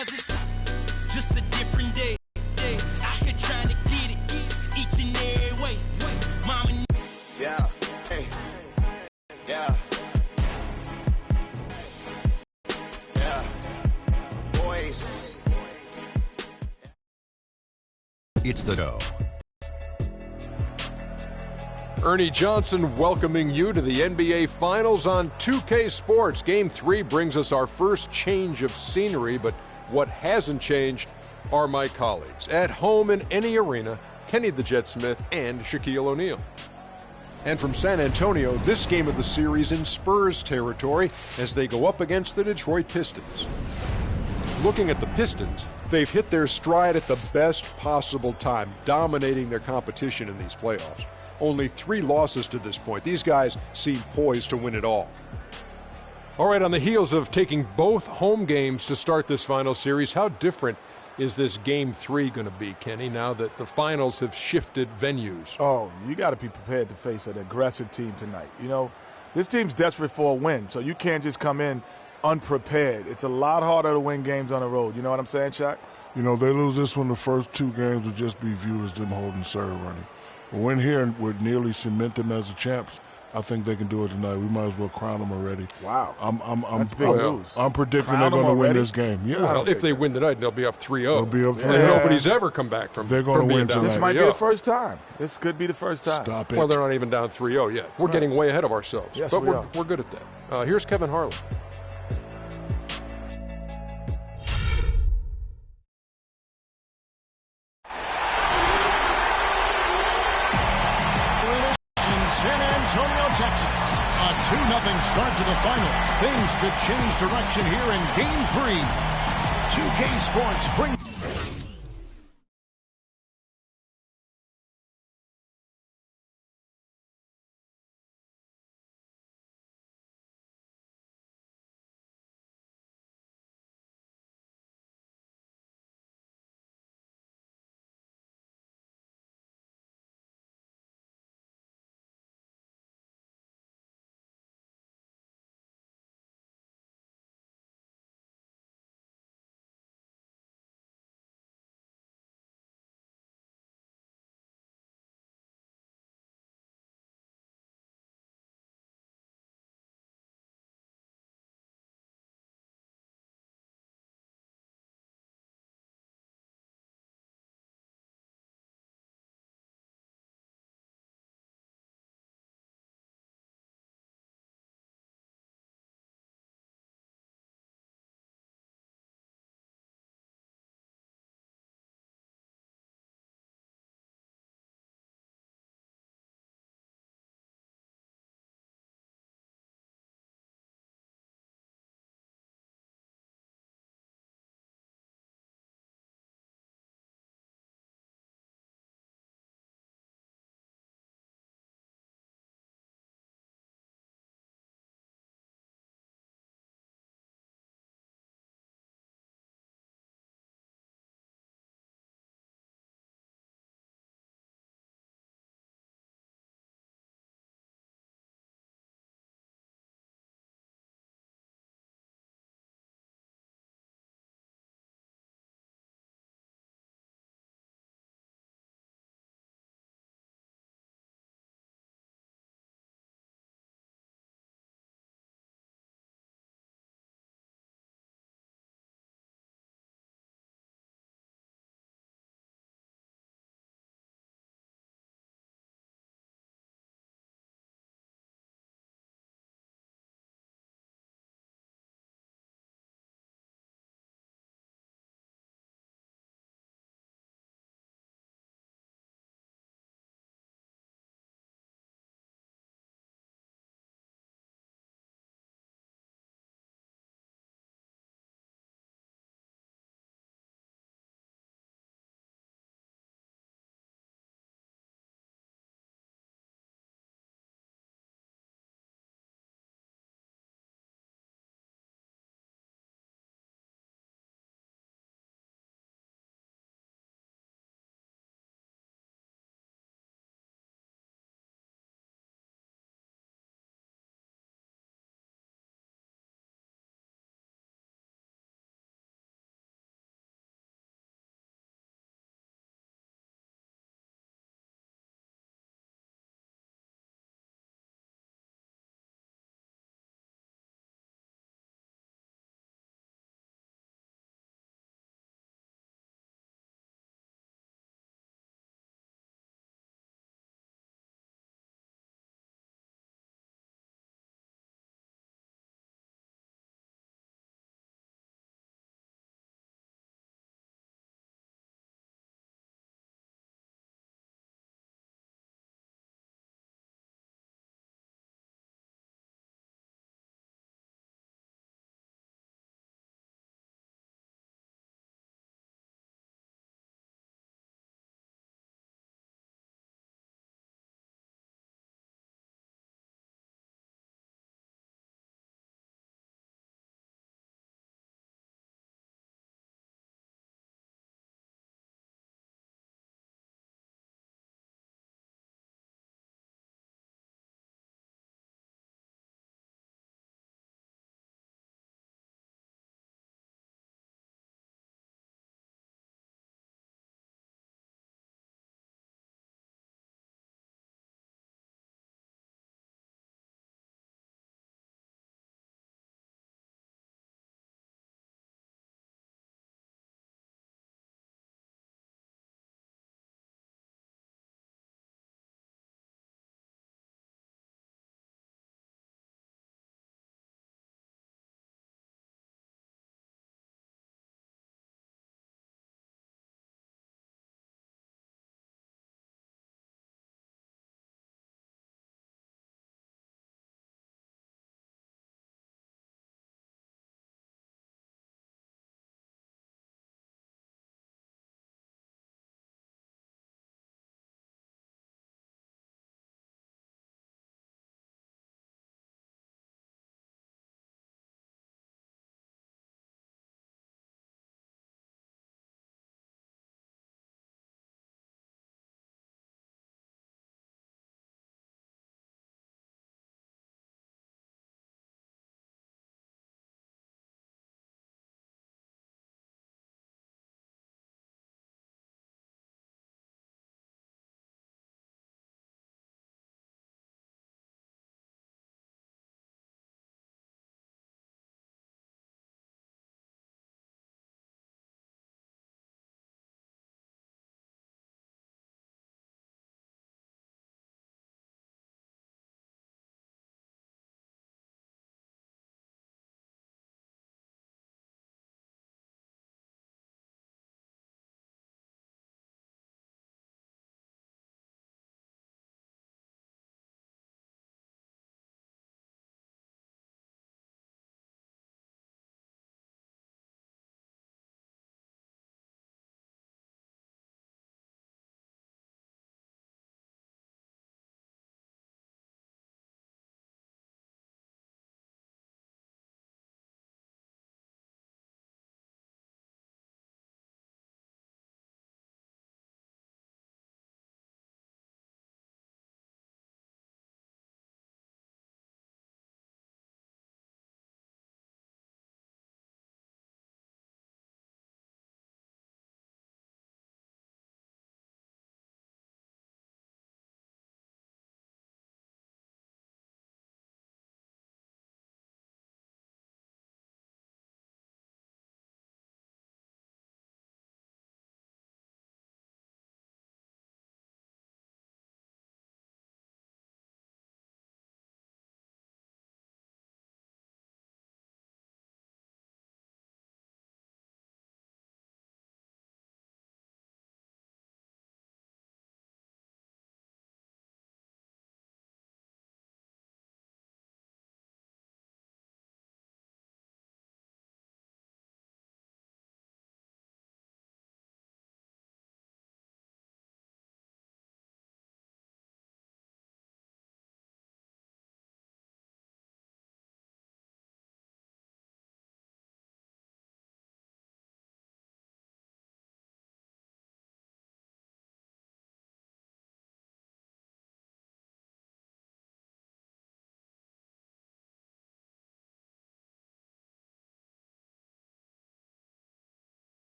cause it's just a different day. Out here trying to get it each and every way. Mama. Yeah. Hey. Yeah. Yeah. Boys. It's the dough. Ernie Johnson welcoming you to the NBA Finals on 2K Sports. Game 3 brings us our first change of scenery, but what hasn't changed are my colleagues. At home in any arena, Kenny the Jet Smith and Shaquille O'Neal. And from San Antonio, this game of the series in Spurs territory as they go up against the Detroit Pistons. Looking at the Pistons, they've hit their stride at the best possible time, dominating their competition in these playoffs. Only 3 losses to this point. These guys seem poised to win it all. All right, on the heels of taking both home games to start this final series, how different is this Game 3 going to be, Kenny, now that the finals have shifted venues? Oh, you got to be prepared to face an aggressive team tonight. You know, this team's desperate for a win, so you can't just come in unprepared. It's a lot harder to win games on the road. You know what I'm saying, Shaq? You know, they lose this one, the first 2 games will just be viewed as them holding serve running. But win here and would nearly cement them as the champs. I think they can do it tonight. We might as well crown them already. Wow. That's big news. I'm predicting Crown they're going to win already? this game. Yeah. Well, if they win tonight, they'll be up 3-0. They'll be up 3-0. And nobody's ever come back from They're going to win down tonight. This might be the first time. This could be the first time. Stop it. Well, they're not even down 3-0 yet. We're getting way ahead of ourselves. Yes, but we are. we're good at that. Here's Kevin Harlan. San Antonio, Texas. A 2-0 start to the finals. Things could change direction here in Game 3. 2K Sports brings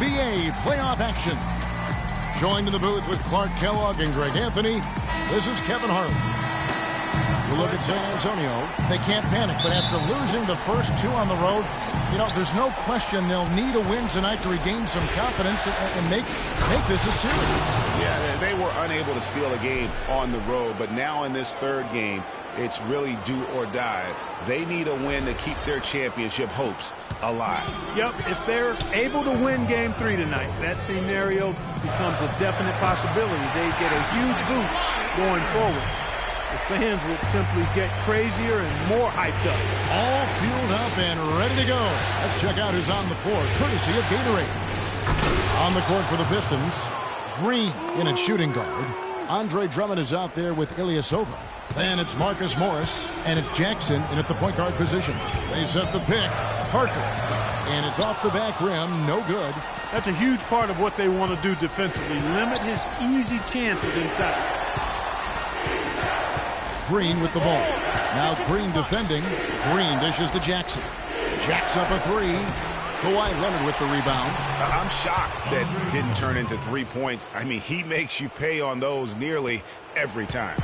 NBA playoff action. Joined in the booth with Clark Kellogg and Greg Anthony, this is Kevin Harlan. You look at San Antonio, they can't panic, but after losing the first two on the road, there's no question they'll need a win tonight to regain some confidence and make this a series. Yeah, they were unable to steal a game on the road, but now in this third game, it's really do or die. They need a win to keep their championship hopes alive. Yep, if they're able to win Game 3 tonight, that scenario becomes a definite possibility. They get a huge boost going forward. The fans would simply get crazier and more hyped up. All fueled up and ready to go. Let's check out who's on the floor, courtesy of Gatorade. On the court for the Pistons, Green in at shooting guard. Andre Drummond is out there with Ilyasova. Then it's Marcus Morris, and it's Jackson in at the point guard position. They set the pick, Parker, and it's off the back rim, no good. That's a huge part of what they want to do defensively, limit his easy chances inside. Green with the ball. Now Green defending. Green dishes to Jackson. Jacks up a three. Kawhi Leonard with the rebound. I'm shocked that didn't turn into 3 points. I mean, he makes you pay on those nearly every time.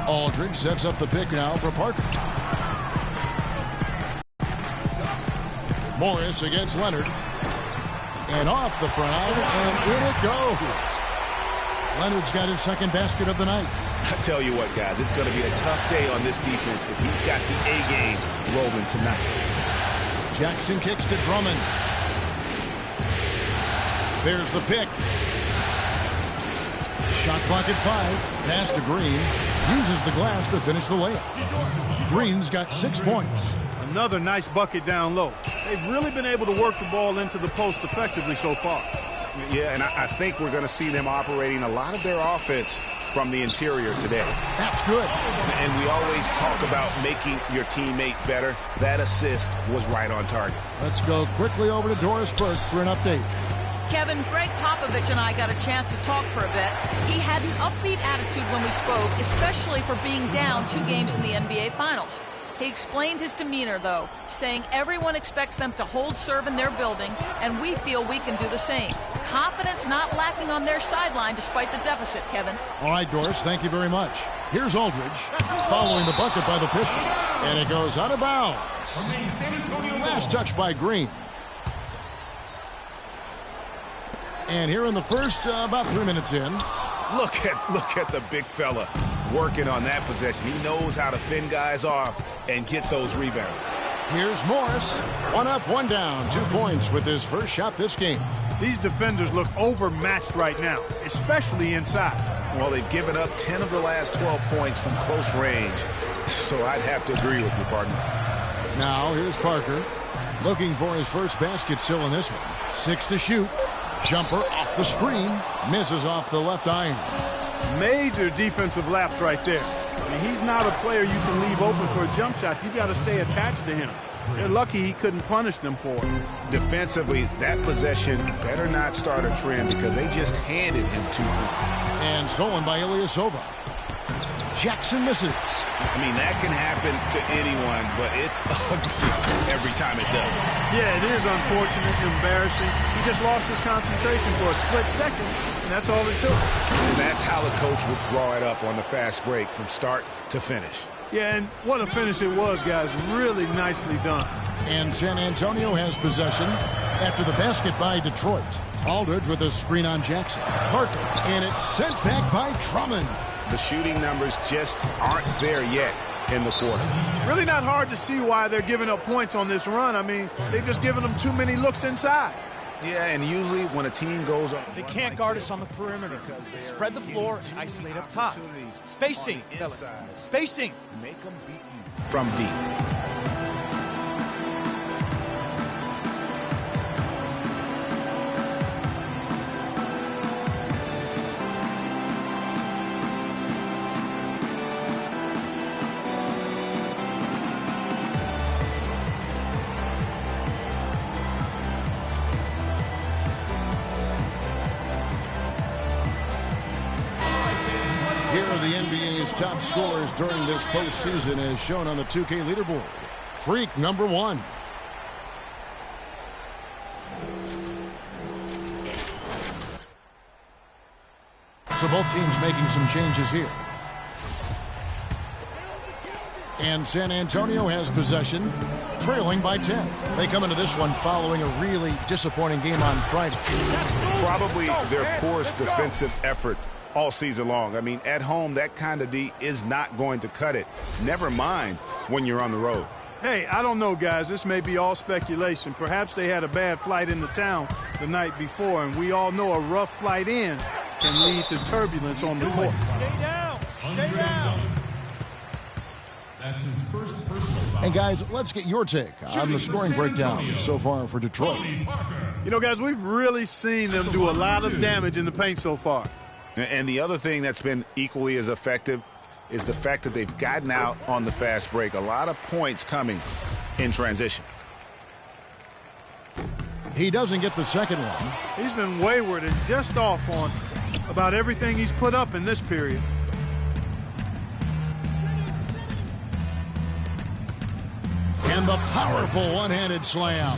Aldridge sets up the pick now for Parker. Morris against Leonard. And off the front, and in it goes. Leonard's got his second basket of the night. I tell you what, guys, it's going to be a tough day on this defense if he's got the A game rolling tonight. Jackson kicks to Drummond. There's the pick. Shot clock at 5. Pass to Green. Uses the glass to finish the layup. Green's got 6 points. Another nice bucket down low. They've really been able to work the ball into the post effectively so far. Yeah, and I think we're going to see them operating a lot of their offense from the interior today. That's good. And we always talk about making your teammate better. That assist was right on target. Let's go quickly over to Doris Burke for an update. Kevin, Greg Popovich and I got a chance to talk for a bit. He had an upbeat attitude when we spoke, especially for being down 2 games in the NBA Finals. He explained his demeanor, though, saying everyone expects them to hold serve in their building, and we feel we can do the same. Confidence not lacking on their sideline despite the deficit, Kevin. All right, Doris, thank you very much. Here's Aldridge, following the bucket by the Pistons, and it goes out of bounds. Last touch by Green. And here in the first, about 3 minutes in. Look at the big fella working on that possession. He knows how to fend guys off and get those rebounds. Here's Morris. 1 up, 1 down. 2 points with his first shot this game. These defenders look overmatched right now, especially inside. Well, they've given up 10 of the last 12 points from close range. So I'd have to agree with you, partner. Now here's Parker. Looking for his first basket still in this one. 6 to shoot. Jumper off the screen. Misses off the left iron. Major defensive lapse right there. I mean, he's not a player you can leave open for a jump shot. You've got to stay attached to him. They're lucky he couldn't punish them for it. Defensively, that possession better not start a trend because they just handed him 2 points. And stolen by Ilyasova. Jackson misses. I mean, that can happen to anyone, but it's ugly every time it does. Yeah, it is unfortunate, embarrassing. He just lost his concentration for a split second, and that's all it took. And that's how the coach would draw it up on the fast break from start to finish. Yeah, and what a finish it was, guys. Really nicely done. And San Antonio has possession after the basket by Detroit. Aldridge with a screen on Jackson. Parker, and it's sent back by Drummond. The shooting numbers just aren't there yet in the quarter. Really not hard to see why they're giving up points on this run. I mean, they've just given them too many looks inside. Yeah, and usually when a team goes on... They can't guard us on the perimeter. Spread the floor and isolate up top. Spacing, fellas. Spacing. Make them beat you from deep. Here are the NBA's top scorers during this postseason as shown on the 2K leaderboard. Freak number 1. So both teams making some changes here. And San Antonio has possession, trailing by 10. They come into this one following a really disappointing game on Friday. Probably their poorest defensive effort all season long. I mean, at home, that kind of D is not going to cut it. Never mind when you're on the road. Hey, I don't know, guys. This may be all speculation. Perhaps they had a bad flight into town the night before, and we all know a rough flight in can lead to turbulence on the court. Stay down. Stay down. That's his first personal foul. And guys, let's get your take on the scoring breakdown so far for Detroit. You know, guys, we've really seen them do a lot of damage in the paint so far. And the other thing that's been equally as effective is the fact that they've gotten out on the fast break. A lot of points coming in transition. He doesn't get the second one. He's been wayward and just off on about everything he's put up in this period. And the powerful one-handed slam.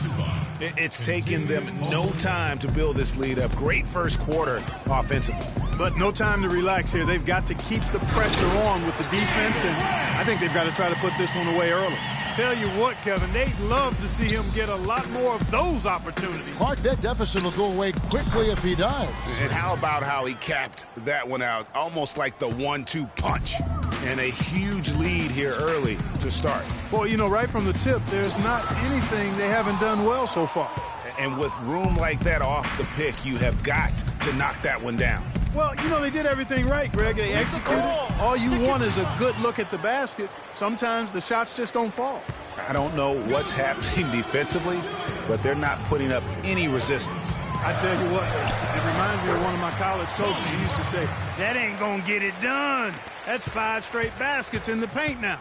It's taken them no time to build this lead up. Great first quarter offensively. But no time to relax here. They've got to keep the pressure on with the defense, and I think they've got to try to put this one away early. Tell you what, Kevin, they'd love to see him get a lot more of those opportunities. Clark, that deficit will go away quickly if he does. And how about how he capped that one out? Almost like the 1-2 punch. And a huge lead here early to start. Well, you know, right from the tip, there's not anything they haven't done well so far. And with room like that off the pick, you have got to knock that one down. Well, you know, they did everything right, Greg. They executed. All you want is a good look at the basket. Sometimes the shots just don't fall. I don't know what's happening defensively, but they're not putting up any resistance. I tell you what, it reminds me of one of my college coaches. He used to say, that ain't going to get it done. That's 5 straight baskets in the paint now.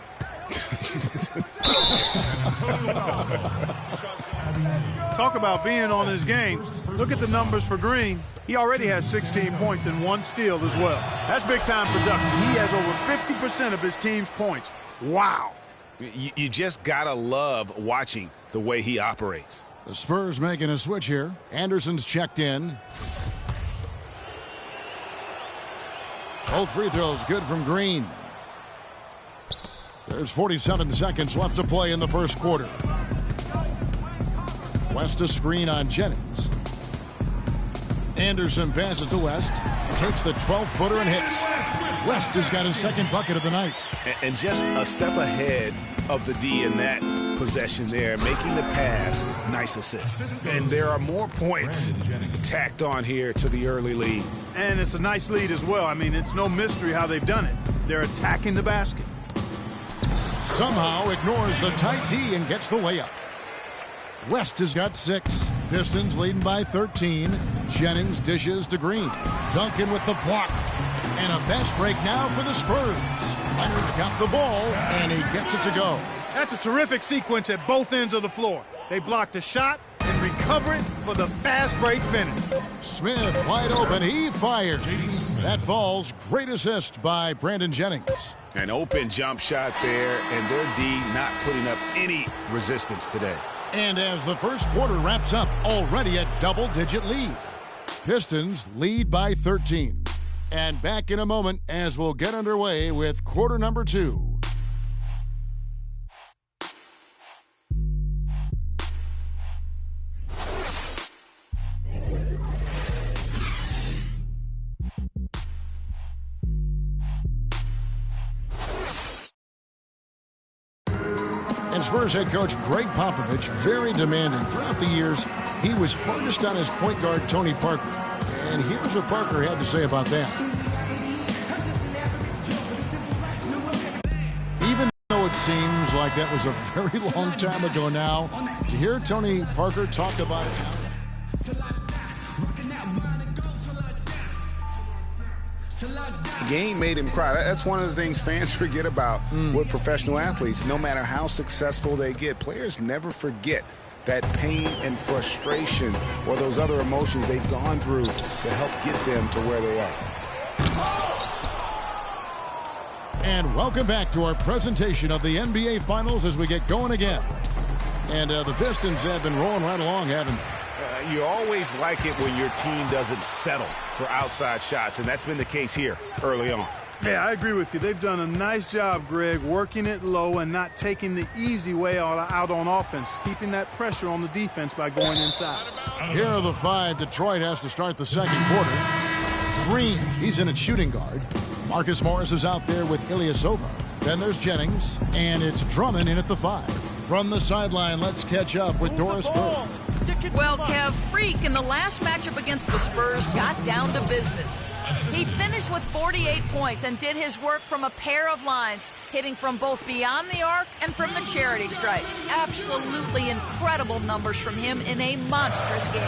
Talk about being on his game. Look at the numbers for Green. He already has 16 points and 1 steal as well. That's big-time production. He has over 50% of his team's points. Wow. You just got to love watching the way he operates. The Spurs making a switch here. Anderson's checked in. Both free throws good from Green. There's 47 seconds left to play in the first quarter. West a screen on Jennings. Anderson passes to West. Takes the 12-footer and hits. West has got his second bucket of the night. And just a step ahead of the D in that possession there, making the pass. Nice assist. And there are more points tacked on here to the early lead. And it's a nice lead as well. I mean, it's no mystery how they've done it. They're attacking the basket. Somehow ignores the tight D and gets the way up. West has got 6. Pistons leading by 13. Jennings dishes to Green. Duncan with the block. And a fast break now for the Spurs. Leonard's got the ball, and he gets it to go. That's a terrific sequence at both ends of the floor. They block the shot and recover it for the fast break finish. Smith wide open. He fires. That falls. Great assist by Brandon Jennings. An open jump shot there, and their D not putting up any resistance today. And as the first quarter wraps up, already a double-digit lead. Pistons lead by 13. And back in a moment as we'll get underway with quarter number 2. And Spurs head coach Greg Popovich, very demanding. Throughout the years, he was hardest on his point guard, Tony Parker. And here's what Parker had to say about that. Even though it seems like that was a very long time ago now, to hear Tony Parker talk about it now. The game made him cry. That's one of the things fans forget about with professional athletes. No matter how successful they get, players never forget that pain and frustration or those other emotions they've gone through to help get them to where they are. And welcome back to our presentation of the NBA Finals as we get going again. And the Pistons have been rolling right along, haven't they? You always like it when your team doesn't settle for outside shots, and that's been the case here early on. Yeah, I agree with you. They've done a nice job, Greg, working it low and not taking the easy way out on offense, keeping that pressure on the defense by going inside. Here are the 5 Detroit has to start the second quarter. Green, he's in at shooting guard. Marcus Morris is out there with Ilyasova. Then there's Jennings, and it's Drummond in at the 5. From the sideline, let's catch up with Doris Burke. Well, Kev, Freak in the last matchup against the Spurs got down to business. He finished with 48 points and did his work from a pair of lines, hitting from both beyond the arc and from the charity stripe. Absolutely incredible numbers from him in a monstrous game.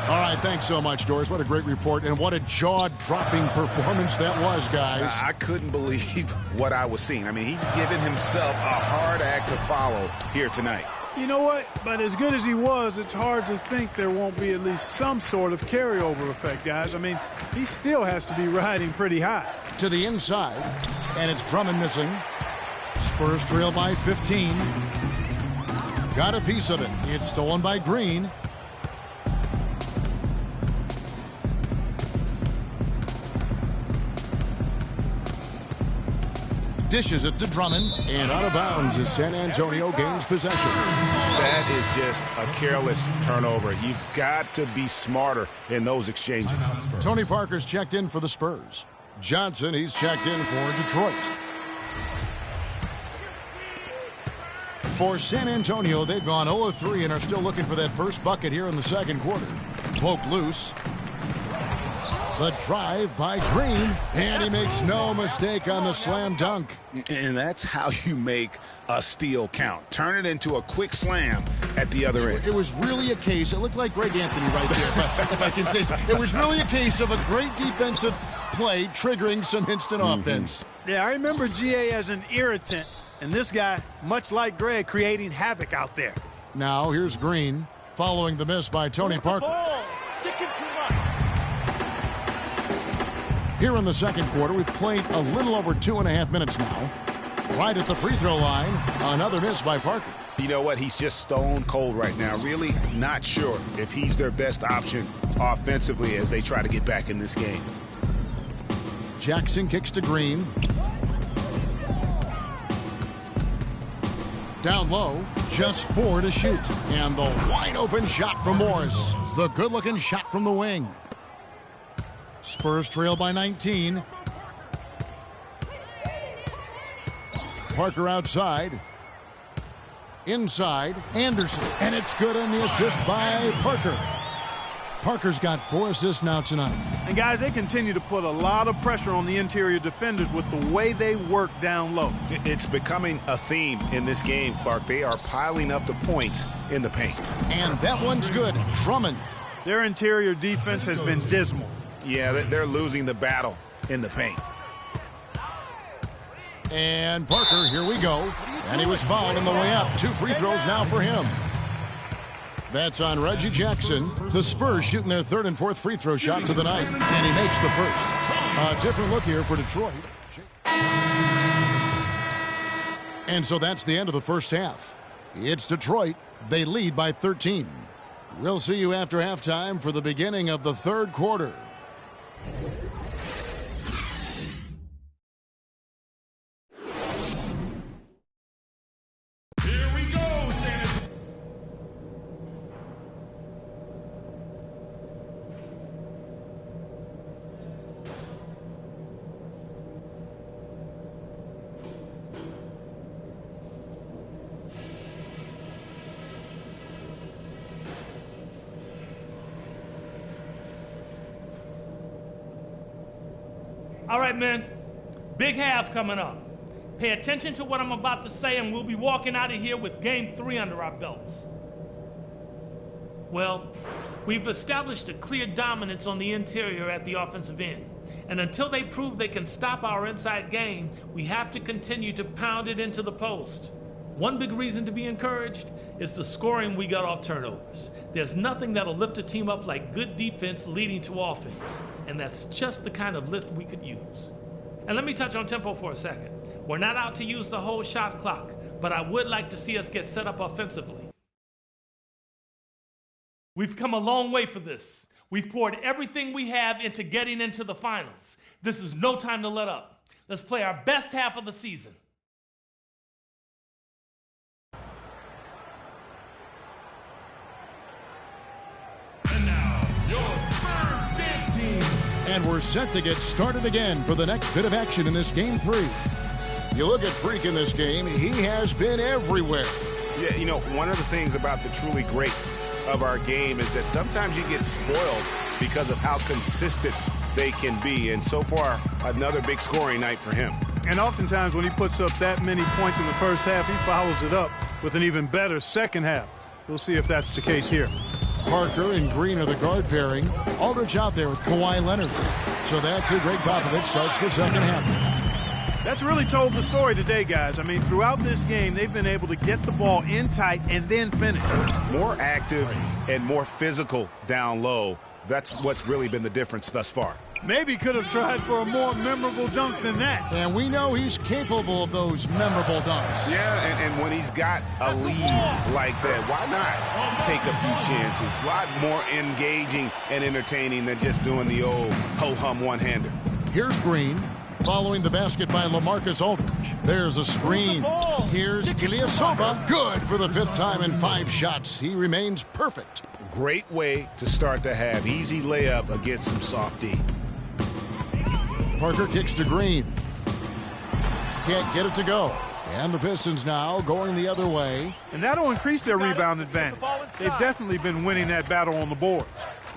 All right, thanks so much, Doris. What a great report, and what a jaw-dropping performance that was, guys. I couldn't believe what I was seeing. I mean, he's given himself a hard act to follow here tonight. You know what? But as good as he was, it's hard to think there won't be at least some sort of carryover effect, guys. I mean, he still has to be riding pretty high. To the inside, and it's Drummond missing. Spurs trail by 15. Got a piece of it. It's stolen by Green. Dishes it to Drummond. And out of bounds as San Antonio gains possession. That is just a careless turnover. You've got to be smarter in those exchanges. Tony Parker's checked in for the Spurs. Johnson, he's checked in for Detroit. For San Antonio, they've gone 0-3 and are still looking for that first bucket here in the second quarter. Poked loose. The drive by Green, and he makes no mistake on the slam dunk. And that's how you make a steal count. Turn it into a quick slam at the other end. It was really a case, it looked like Greg Anthony right there, but if I can say so. It was really a case of a great defensive play triggering some instant offense. Yeah, I remember GA as an irritant, and this guy, much like Greg, creating havoc out there. Now here's Green, following the miss by Tony Parker. Ball, sticking too much. Here in the second quarter, we've played a little over 2.5 minutes now. Right at the free throw line, another miss by Parker. You know what? He's just stone cold right now. Really not sure if he's their best option offensively as they try to get back in this game. Jackson kicks to Green. Down low, just 4 to shoot. And the wide open shot from Morris. The good looking shot from the wing. Spurs trail by 19. Parker outside. Inside, Anderson. And it's good on the assist by Parker. Parker's got 4 assists now tonight. And guys, they continue to put a lot of pressure on the interior defenders with the way they work down low. It's becoming a theme in this game, Clark. They are piling up the points in the paint. And that one's good. Drummond. Their interior defense has been dismal. Yeah, they're losing the battle in the paint. And Parker, here we go. And he was fouled on the way up. 2 free throws now for him. That's on Reggie Jackson. The Spurs shooting their 3rd and 4th free throw shots of the night. And he makes the first. A different look here for Detroit. And so that's the end of the first half. It's Detroit. They lead by 13. We'll see you after halftime for the beginning of the third quarter. Here we go, San Antonio. All right, men, big half coming up. Pay attention to what I'm about to say, and we'll be walking out of here with Game 3 under our belts. Well, we've established a clear dominance on the interior at the offensive end. And until they prove they can stop our inside game, we have to continue to pound it into the post. One big reason to be encouraged is the scoring we got off turnovers. There's nothing that'll lift a team up like good defense leading to offense. And that's just the kind of lift we could use. And let me touch on tempo for a second. We're not out to use the whole shot clock, but I would like to see us get set up offensively. We've come a long way for this. We've poured everything we have into getting into the finals. This is no time to let up. Let's play our best half of the season. And now, your Spurs dance team. And we're set to get started again for the next bit of action in this Game 3. You look at Freak in this game, he has been everywhere. Yeah, you know, one of the things about the truly greats of our game is that sometimes you get spoiled because of how consistent they can be. And so far, another big scoring night for him. And oftentimes when he puts up that many points in the first half, he follows it up with an even better second half. We'll see if that's the case here. Parker and Green are the guard pairing. Aldridge out there with Kawhi Leonard. So that's who Greg Popovich starts the second half. That's really told the story today, guys. I mean, throughout this game, they've been able to get the ball in tight and then finish. More active and more physical down low. That's what's really been the difference thus far. Maybe could have tried for a more memorable dunk than that. And we know he's capable of those memorable dunks. Yeah, and when he's got a lead like that, why not take a few chances? A lot more engaging and entertaining than just doing the old ho-hum one-hander. Here's Green. Following the basket by LaMarcus Aldridge. There's a screen. Here's Ilyasova. Good for the 5th time in 5 shots. He remains perfect. Great way to start the half. Easy layup against some soft D. Parker kicks to Green. Can't get it to go. And the Pistons now going the other way. And that'll increase their rebound advantage. They've definitely been winning that battle on the boards.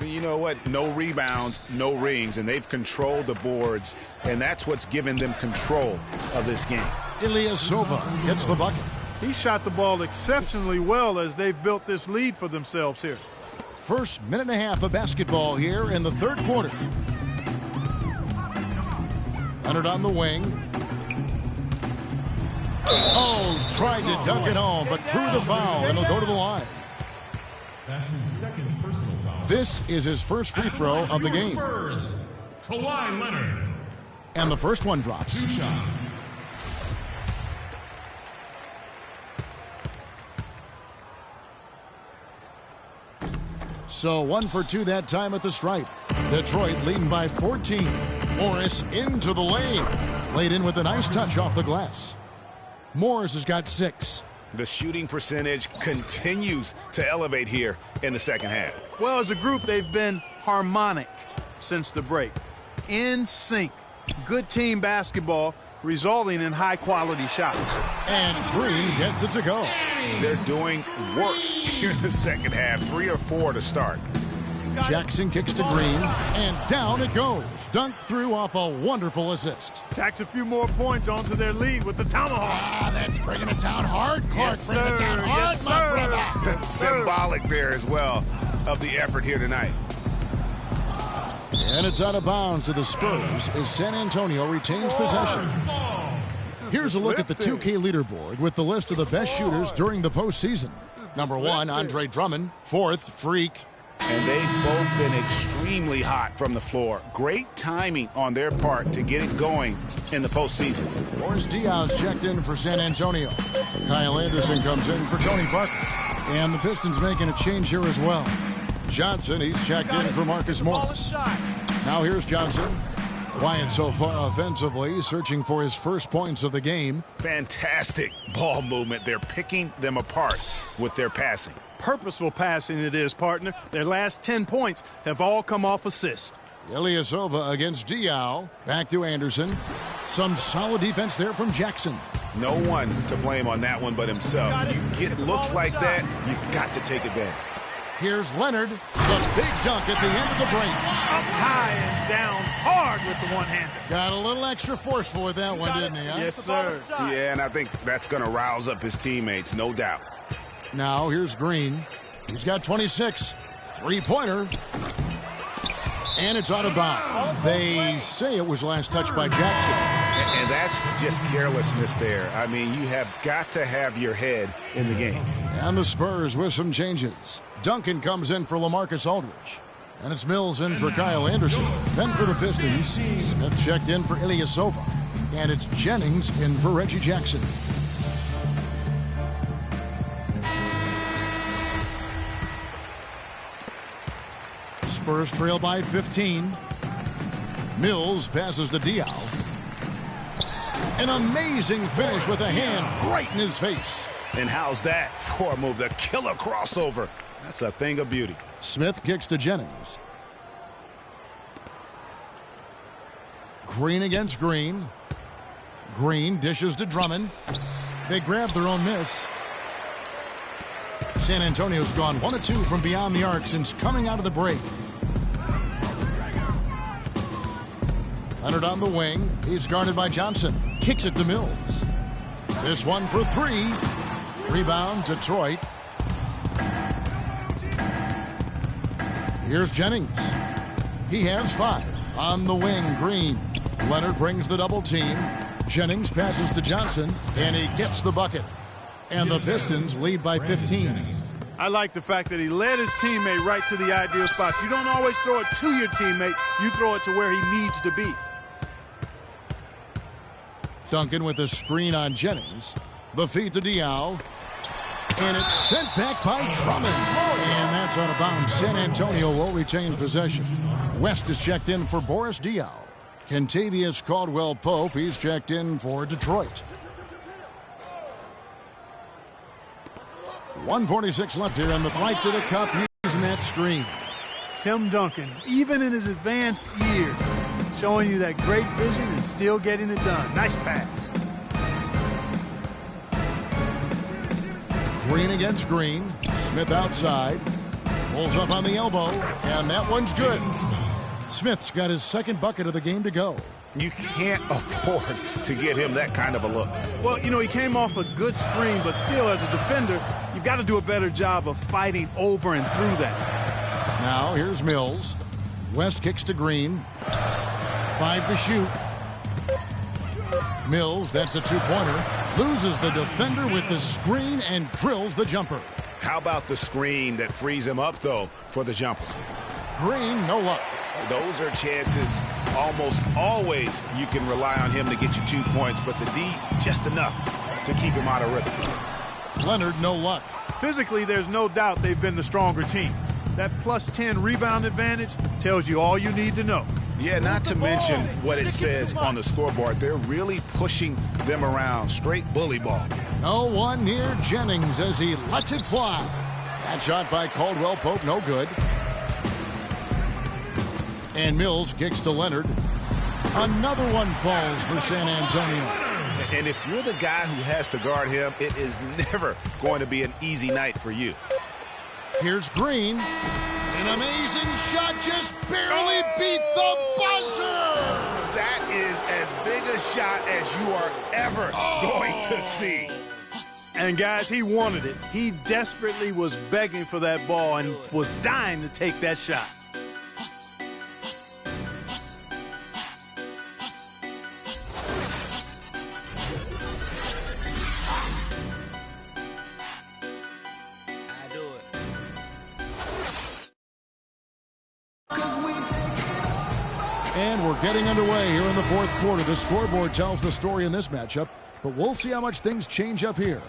You know what? No rebounds, no rings, and they've controlled the boards, and that's what's given them control of this game. Ilyasova hits the bucket. He shot the ball exceptionally well as they've built this lead for themselves here. First minute and a half of basketball here in the 3rd quarter. Leonard on the wing. Oh, tried to dunk it home, but drew the foul, and he'll go to the line. That's his 2nd personal foul. This is his first free throw of the game. Spurs, Kawhi Leonard. And the first one drops. 2 shots. So 1 for 2 that time at the stripe. Detroit leading by 14. Morris into the lane. Laid in with a nice touch off the glass. Morris has got 6. The shooting percentage continues to elevate here in the 2nd half. Well, as a group, they've been harmonic since the break. In sync. Good team basketball resulting in high-quality shots. And Green gets it to go. They're doing work here in the 2nd half. 3 or 4 to start. Jackson kicks to Green, and down it goes. Dunked through off a wonderful assist. Tacks a few more points onto their lead with the tomahawk. That's bringing it down hard. Clark bringing it down hard, my brother. Symbolic there as well of the effort here tonight. And it's out of bounds to the Spurs as San Antonio retains possession. Here's a look at the 2K leaderboard with the list of the best shooters during the postseason. Number 1, Andre Drummond. 4th, Freak. And they've both been extremely hot from the floor. Great timing on their part to get it going in the postseason. Boris Diaz checked in for San Antonio. Kyle Anderson comes in for Tony Parker. And the Pistons making a change here as well. Johnson, he's checked in for Marcus Morris. Now here's Johnson. Quiet so far offensively, searching for his first points of the game. Fantastic ball movement. They're picking them apart with their passing. Purposeful passing it is, partner. Their last 10 points have all come off assists. Ilyasova against Diaw. Back to Anderson. Some solid defense there from Jackson. No one to blame on that one but himself. You get looks like that, you've got to take advantage. Here's Leonard. The big dunk at the end of the break. Up high and down hard with the one-hander. Got a little extra forceful with that one, didn't he? Huh? Yes, sir. Yeah, and I think that's going to rouse up his teammates, no doubt. Now here's Green. He's got 26. 3-pointer. And it's out of bounds. They say it was last touched by Jackson. And that's just carelessness there. I mean, you have got to have your head in the game. And the Spurs with some changes. Duncan comes in for LaMarcus Aldridge. And it's Mills in for Kyle Anderson. Then for the Pistons, Smith checked in for Ilyasova. And it's Jennings in for Reggie Jackson. Spurs trail by 15. Mills passes to Diaw. An amazing finish with a hand right in his face. And how's that for a move? The killer crossover. That's a thing of beauty. Smith kicks to Jennings. Green against Green. Green dishes to Drummond. They grab their own miss. San Antonio's gone 1 of 2 from beyond the arc since coming out of the break. Leonard on the wing. He's guarded by Johnson. Kicks it to Mills. This one for 3. Rebound, Detroit. Here's Jennings. He has 5. On the wing, Green. Leonard brings the double team. Jennings passes to Johnson, and he gets the bucket. And the Pistons lead by 15. I like the fact that he led his teammate right to the ideal spot. You don't always throw it to your teammate. You throw it to where he needs to be. Duncan with a screen on Jennings. The feed to Diaw. And it's sent back by Drummond. And that's out of bounds. San Antonio will retain possession. West is checked in for Boris Diaw. Kentavious Caldwell-Pope, he's checked in for Detroit. 1:46 left here, and the right to the cup using that screen. Tim Duncan, even in his advanced years, showing you that great vision and still getting it done. Nice pass. Green against Green. Smith outside. Pulls up on the elbow, and that one's good. Smith's got his second bucket of the game to go. You can't afford to get him that kind of a look. Well, you know, he came off a good screen, but still, as a defender, you've got to do a better job of fighting over and through that. Now, here's Mills. West kicks to Green. 5 to shoot. Mills, that's a two-pointer. Loses the defender with the screen and drills the jumper. How about the screen that frees him up, though, for the jumper? Green, no luck. Those are chances almost always you can rely on him to get you 2 points, but the D, just enough to keep him out of rhythm. Leonard, no luck. Physically, there's no doubt they've been the stronger team. That plus 10 rebound advantage tells you all you need to know. Yeah, not to mention what it says on the scoreboard. They're really pushing them around. Straight bully ball. No one near Jennings as he lets it fly. That shot by Caldwell-Pope, no good. And Mills kicks to Leonard. Another one falls for San Antonio. And if you're the guy who has to guard him, it is never going to be an easy night for you. Here's Green. An amazing shot, just barely beat the buzzer. That is as big a shot as you are ever going to see. And guys, he wanted it. He desperately was begging for that ball and was dying to take that shot. And we're getting underway here in the fourth quarter. The scoreboard tells the story in this matchup, but we'll see how much things change up here.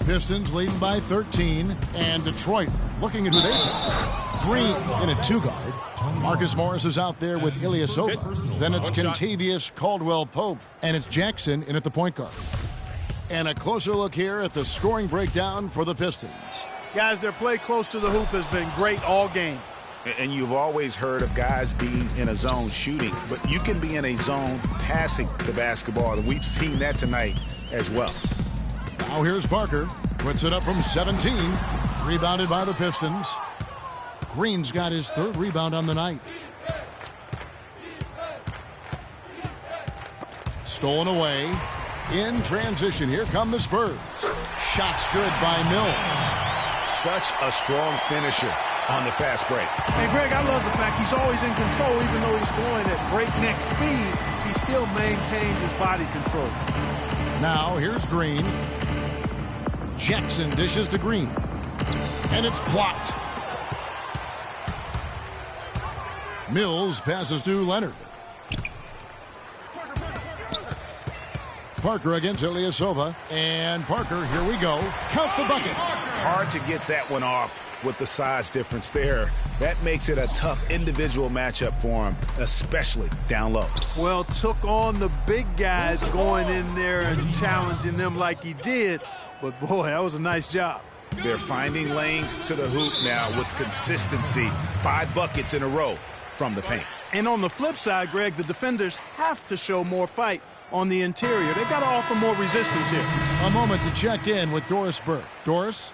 Pistons leading by 13, and Detroit looking at who they got. Green in a two-guard. Marcus Morris is out there with Ilyasova. Then it's Kentavious Caldwell-Pope, and it's Jackson in at the point guard. And a closer look here at the scoring breakdown for the Pistons. Guys, their play close to the hoop has been great all game. And you've always heard of guys being in a zone shooting, but you can be in a zone passing the basketball, and we've seen that tonight as well. Now here's Parker. Puts it up from 17. Rebounded by the Pistons. Green's got his third rebound on the night. Stolen away. In transition, here come the Spurs. Shot's good by Mills. Such a strong finisher on the fast break. And Greg, I love the fact he's always in control. Even though he's going at breakneck speed, he still maintains his body control. Now here's Green. Jackson dishes to Green. And it's blocked. Mills passes to Leonard. Parker against Ilyasova. And Parker, here we go. Count the bucket. Hard to get that one off with the size difference there. That makes it a tough individual matchup for him, especially down low. Well, took on the big guys going in there and challenging them like he did. But, boy, that was a nice job. They're finding lanes to the hoop now with consistency. 5 buckets in a row from the paint. And on the flip side, Greg, the defenders have to show more fight on the interior. They've got to offer more resistance here. A moment to check in with Doris Burke. Doris?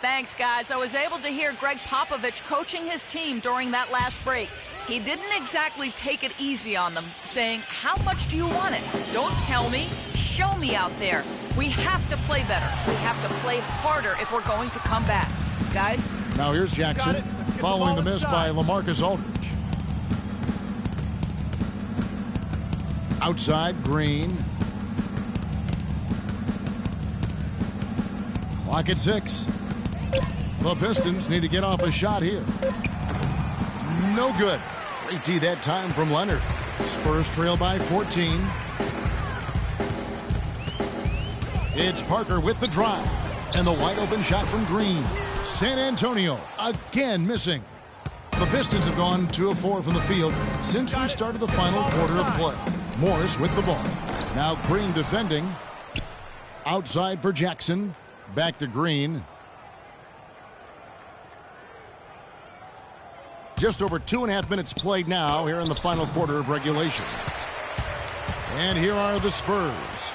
Thanks, guys. I was able to hear Greg Popovich coaching his team during that last break. He didn't exactly take it easy on them, saying, how much do you want it? Don't tell me. Show me out there. We have to play better. We have to play harder if we're going to come back. Guys? Now here's Jackson, following the miss by LaMarcus Aldridge. Outside, Green. Clock at 6. The Pistons need to get off a shot here. No good. Great D that time from Leonard. Spurs trail by 14. It's Parker with the drive. And the wide open shot from Green. San Antonio again missing. The Pistons have gone 2 of 4 from the field since we started the final quarter of play. Morris with the ball. Now Green defending. Outside for Jackson. Back to Green. Just over 2.5 minutes played now here in the final quarter of regulation. And here are the Spurs.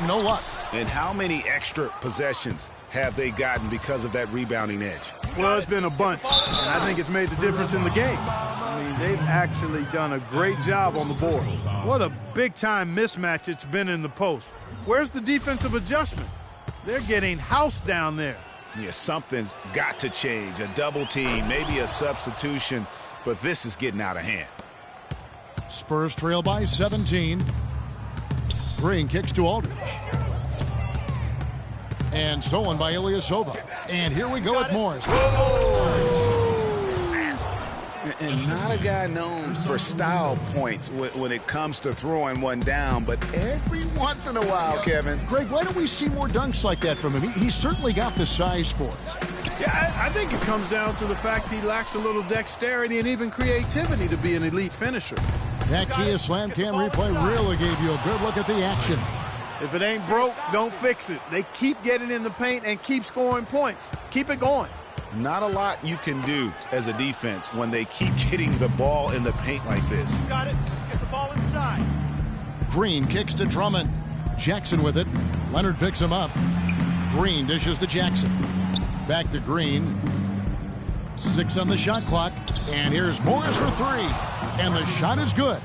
No luck. And how many extra possessions have they gotten because of that rebounding edge? Well, it's been a bunch, and I think it's made the difference in the game. I mean, they've actually done a great job on the board. What a big-time mismatch it's been in the post. Where's the defensive adjustment? They're getting housed down there. Yeah, something's got to change. A double team, maybe a substitution, but this is getting out of hand. Spurs trail by 17. Green kicks to Aldridge. And stolen by Ilyasova. And here we go with Morris. And not a guy known for style points when it comes to throwing one down, but every once in a while, Kevin. Greg, why don't we see more dunks like that from him? He's certainly got the size for it. Yeah, I think it comes down to the fact he lacks a little dexterity and even creativity to be an elite finisher. That Kia Slam Cam replay really gave you a good look at the action. If it ain't broke, don't fix it. They keep getting in the paint and keep scoring points. Keep it going. Not a lot you can do as a defense when they keep getting the ball in the paint like this. Got it. Let's get the ball inside. Green kicks to Drummond. Jackson with it. Leonard picks him up. Green dishes to Jackson. Back to Green. 6 on the shot clock. And here's Morris for 3. And the shot is good.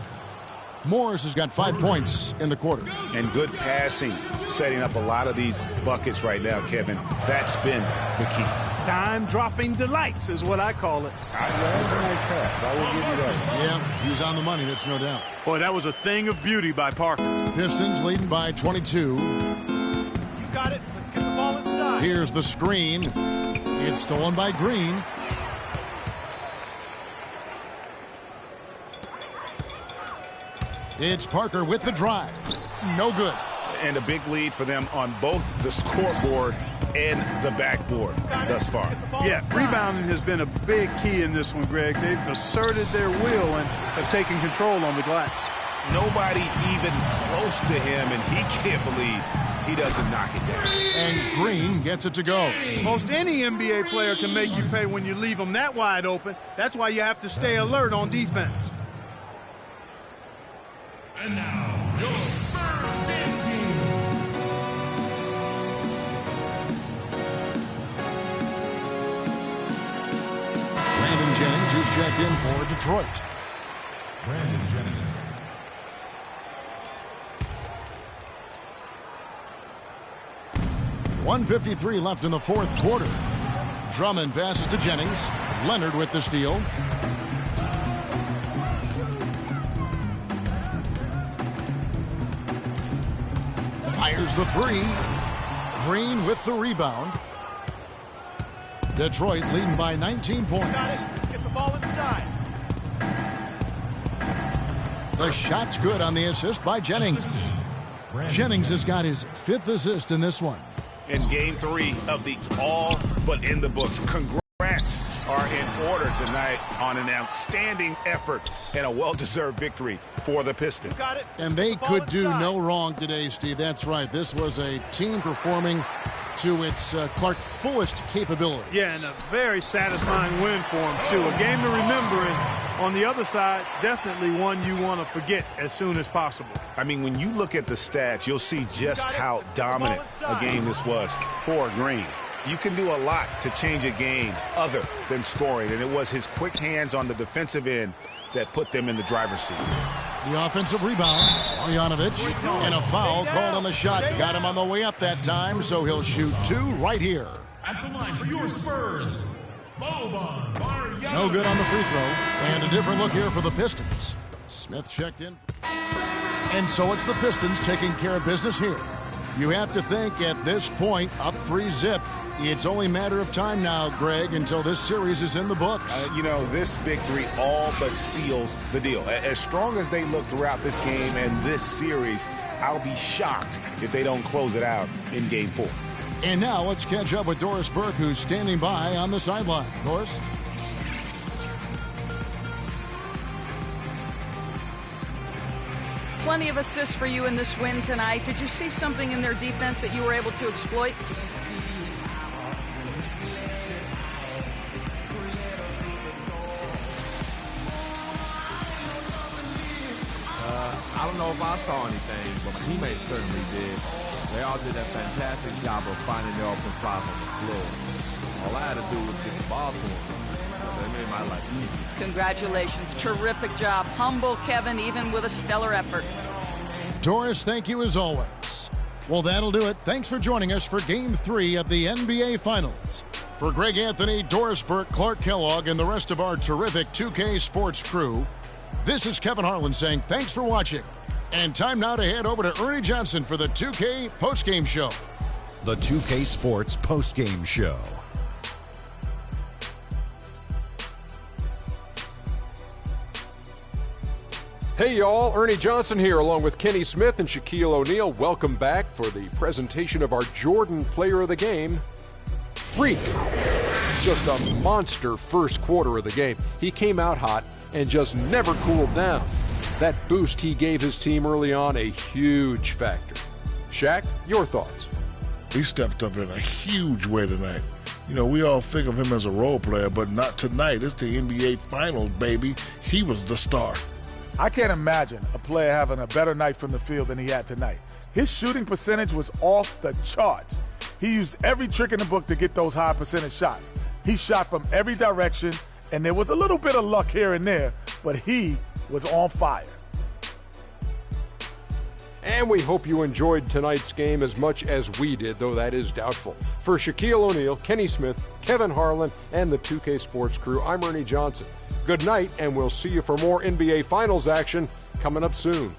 Morris has got 5 points in the quarter. And good passing, setting up a lot of these buckets right now, Kevin. That's been the key. Dime-dropping delights is what I call it. That was a nice pass. I will give you that. Yeah, he was on the money, that's no doubt. Boy, that was a thing of beauty by Parker. Pistons leading by 22. You got it. Let's get the ball inside. Here's the screen. It's stolen by Green. It's Parker with the drive. No good. And a big lead for them on both the scoreboard and the backboard thus far. Yeah, rebounding has been a big key in this one, Greg. They've asserted their will and have taken control on the glass. Nobody even close to him, and he can't believe he doesn't knock it down. And Green gets it to go. Most any NBA player can make you pay when you leave them that wide open. That's why you have to stay alert on defense. And now, your Spurs team. Brandon Jennings is checked in for Detroit. Brandon Jennings. .153 left in the fourth quarter. Drummond passes to Jennings. Leonard with the steal. Fires the 3. Green with the rebound. Detroit leading by 19 points. Let's get the ball inside. The shot's good on the assist by Jennings. Jennings has got his 5th assist in this one. In game 3 of the all but in the books. Congrats are in order tonight on an outstanding effort and a well-deserved victory for the Pistons. Got it. And they could do no wrong today, Steve. That's right. This was a team performing to its Clark fullest capabilities. Yeah, and a very satisfying win for him, too. A game to remember, and on the other side, definitely one you want to forget as soon as possible. I mean, when you look at the stats, you'll see just how dominant a game this was for Green. You can do a lot to change a game other than scoring, and it was his quick hands on the defensive end that put them in the driver's seat. The offensive rebound, Marjanovic, and a foul called on the shot. Got him on the way up that time, so he'll shoot 2 right here. At the line for your Spurs, Boban Marjanovic. No good on the free throw, and a different look here for the Pistons. Smith checked in. And so it's the Pistons taking care of business here. You have to think at this point, up 3-zip, it's only a matter of time now, Greg, until this series is in the books. You know, this victory all but seals the deal. As strong as they look throughout this game and this series, I'll be shocked if they don't close it out in Game 4. And now let's catch up with Doris Burke, who's standing by on the sideline. Doris? Plenty of assists for you in this win tonight. Did you see something in their defense that you were able to exploit? I don't know if I saw anything, but my teammates certainly did. They all did a fantastic job of finding their open spots on the floor. All I had to do was get the ball to them. They made my life easy. Congratulations. Terrific job. Humble Kevin, even with a stellar effort. Doris, thank you as always. Well, that'll do it. Thanks for joining us for Game 3 of the NBA Finals. For Greg Anthony, Doris Burke, Clark Kellogg, and the rest of our terrific 2K Sports crew, this is Kevin Harlan saying thanks for watching. And time now to head over to Ernie Johnson for the 2K postgame show. The 2K Sports postgame show. Hey y'all, Ernie Johnson here along with Kenny Smith and Shaquille O'Neal. Welcome back for the presentation of our Jordan Player of the Game, Freak. Just a monster first quarter of the game. He came out hot and just never cooled down. That boost he gave his team early on, a huge factor. Shaq, your thoughts? He stepped up in a huge way tonight. You know, we all think of him as a role player, but not tonight. It's the NBA Finals, baby. He was the star. I can't imagine a player having a better night from the field than he had tonight. His shooting percentage was off the charts. He used every trick in the book to get those high percentage shots. He shot from every direction, and there was a little bit of luck here and there, but he was on fire. And we hope you enjoyed tonight's game as much as we did, though that is doubtful. For Shaquille O'Neal, Kenny Smith, Kevin Harlan, and the 2K Sports crew, I'm Ernie Johnson. Good night, and we'll see you for more NBA Finals action coming up soon.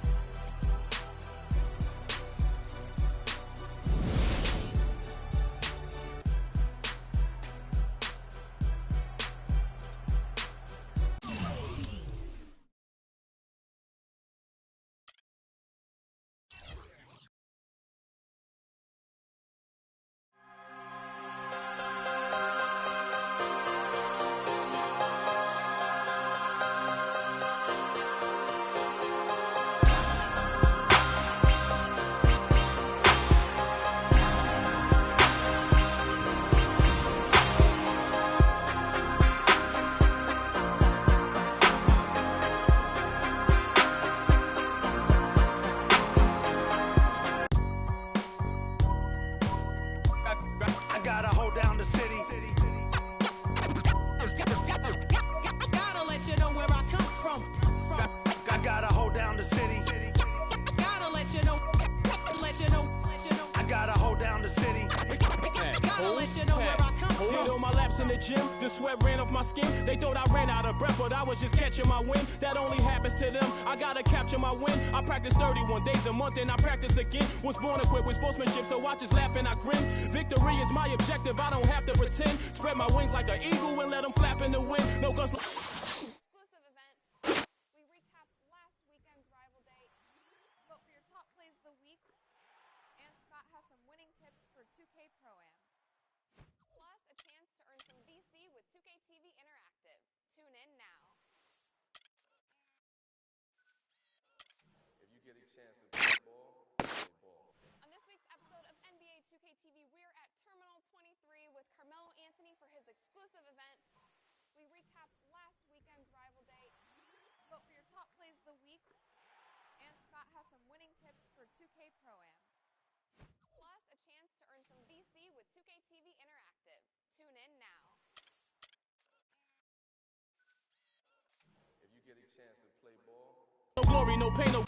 And I practice again. Was born equipped with sportsmanship, so I just laugh and I grin. Victory is my objective, I don't have to pretend. Spread my wings like an eagle and let them flap in the wind. No guns. Exclusive event. We recap last weekend's rival date. Vote for your top plays of the week. And Scott has some winning tips for 2K Pro-Am. Plus, a chance to earn some VC with 2K TV Interactive. Tune in now. If you get a chance to play ball, play ball. On this week's episode of NBA 2K TV, we're at Terminal 23 with Carmelo Anthony for his exclusive event. We recap last weekend's rival date. Vote for your top plays of the week. And Scott has some winning tips for 2K Pro-Am. Plus, a chance to earn some VC with 2K TV Interactive. Tune in now. If you get a chance to play ball, No glory, no pain, no.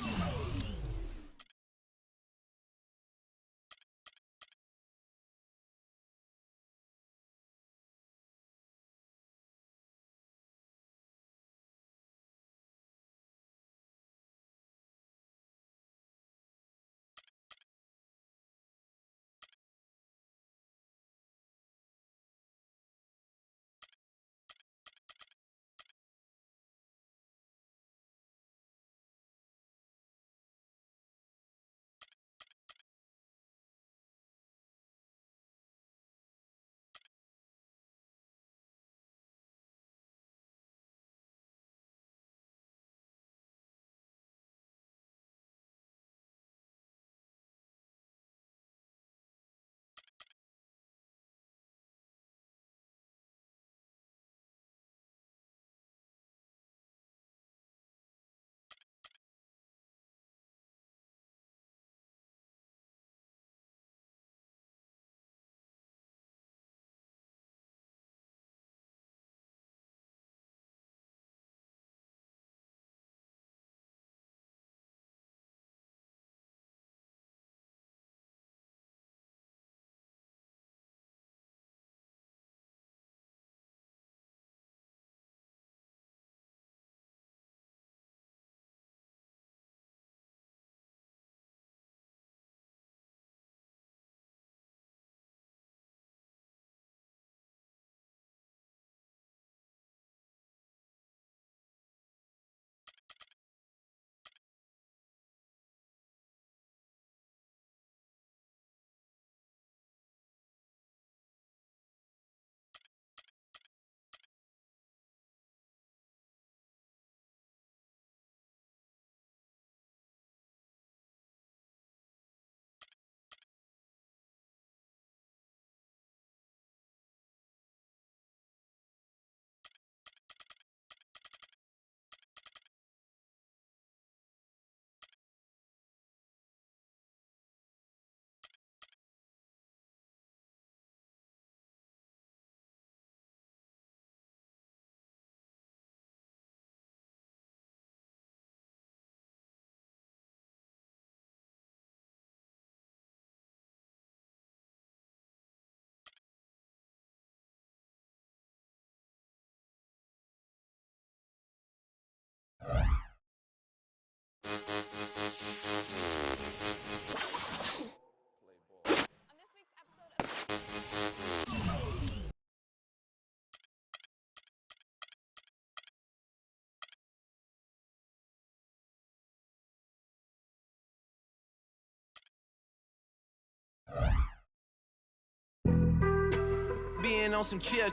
Being on some chill,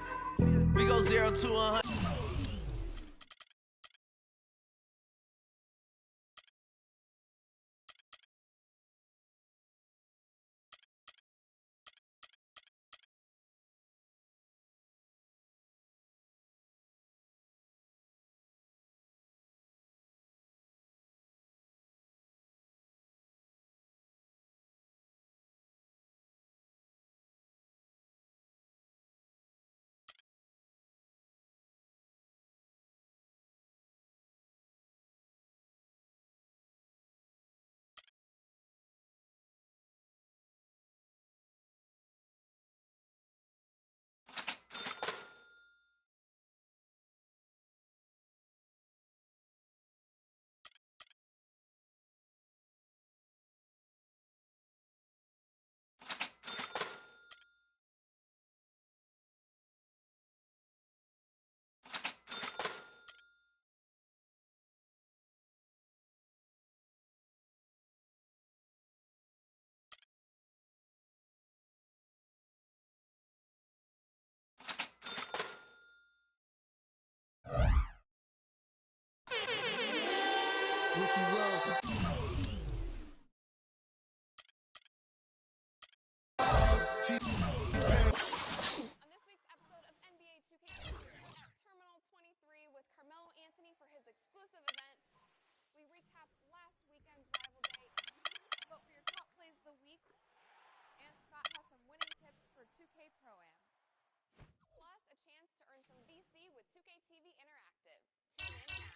we go 0 to 100. Ricky Rose. On this week's episode of NBA 2K, we're at Terminal 23 with Carmelo Anthony for his exclusive event. We recap last weekend's rival day, vote for your top plays of the week, and Scott has some winning tips for 2K Pro-Am. Plus, a chance to earn some VC with 2K TV Interactive. Tune in now.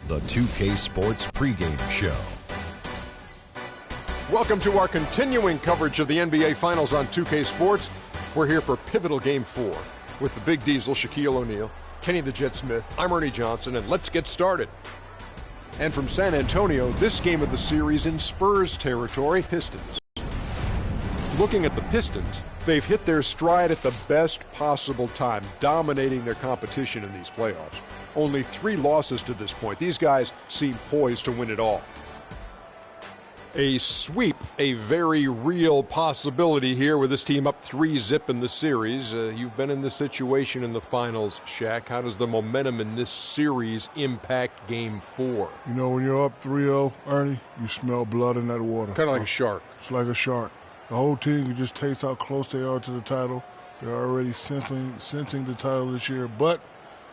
The 2K Sports pregame show. Welcome to our continuing coverage of the NBA Finals on 2K Sports. We're here for pivotal Game 4 with the Big Diesel, Shaquille O'Neal, Kenny the Jet Smith. I'm Ernie Johnson, and let's get started. And from San Antonio, this game of the series in Spurs territory, Pistons. Looking at the Pistons, they've hit their stride at the best possible time, dominating their competition in these playoffs. Only 3 losses to this point. These guys seem poised to win it all. A sweep, a very real possibility here with this team up 3-0 in the series. You've been in this situation in the finals, Shaq. How does the momentum in this series impact Game 4? You know, when you're up 3-0, Ernie, you smell blood in that water. Kind of like a shark. It's like a shark. The whole team can just taste how close they are to the title. They're already sensing the title this year, but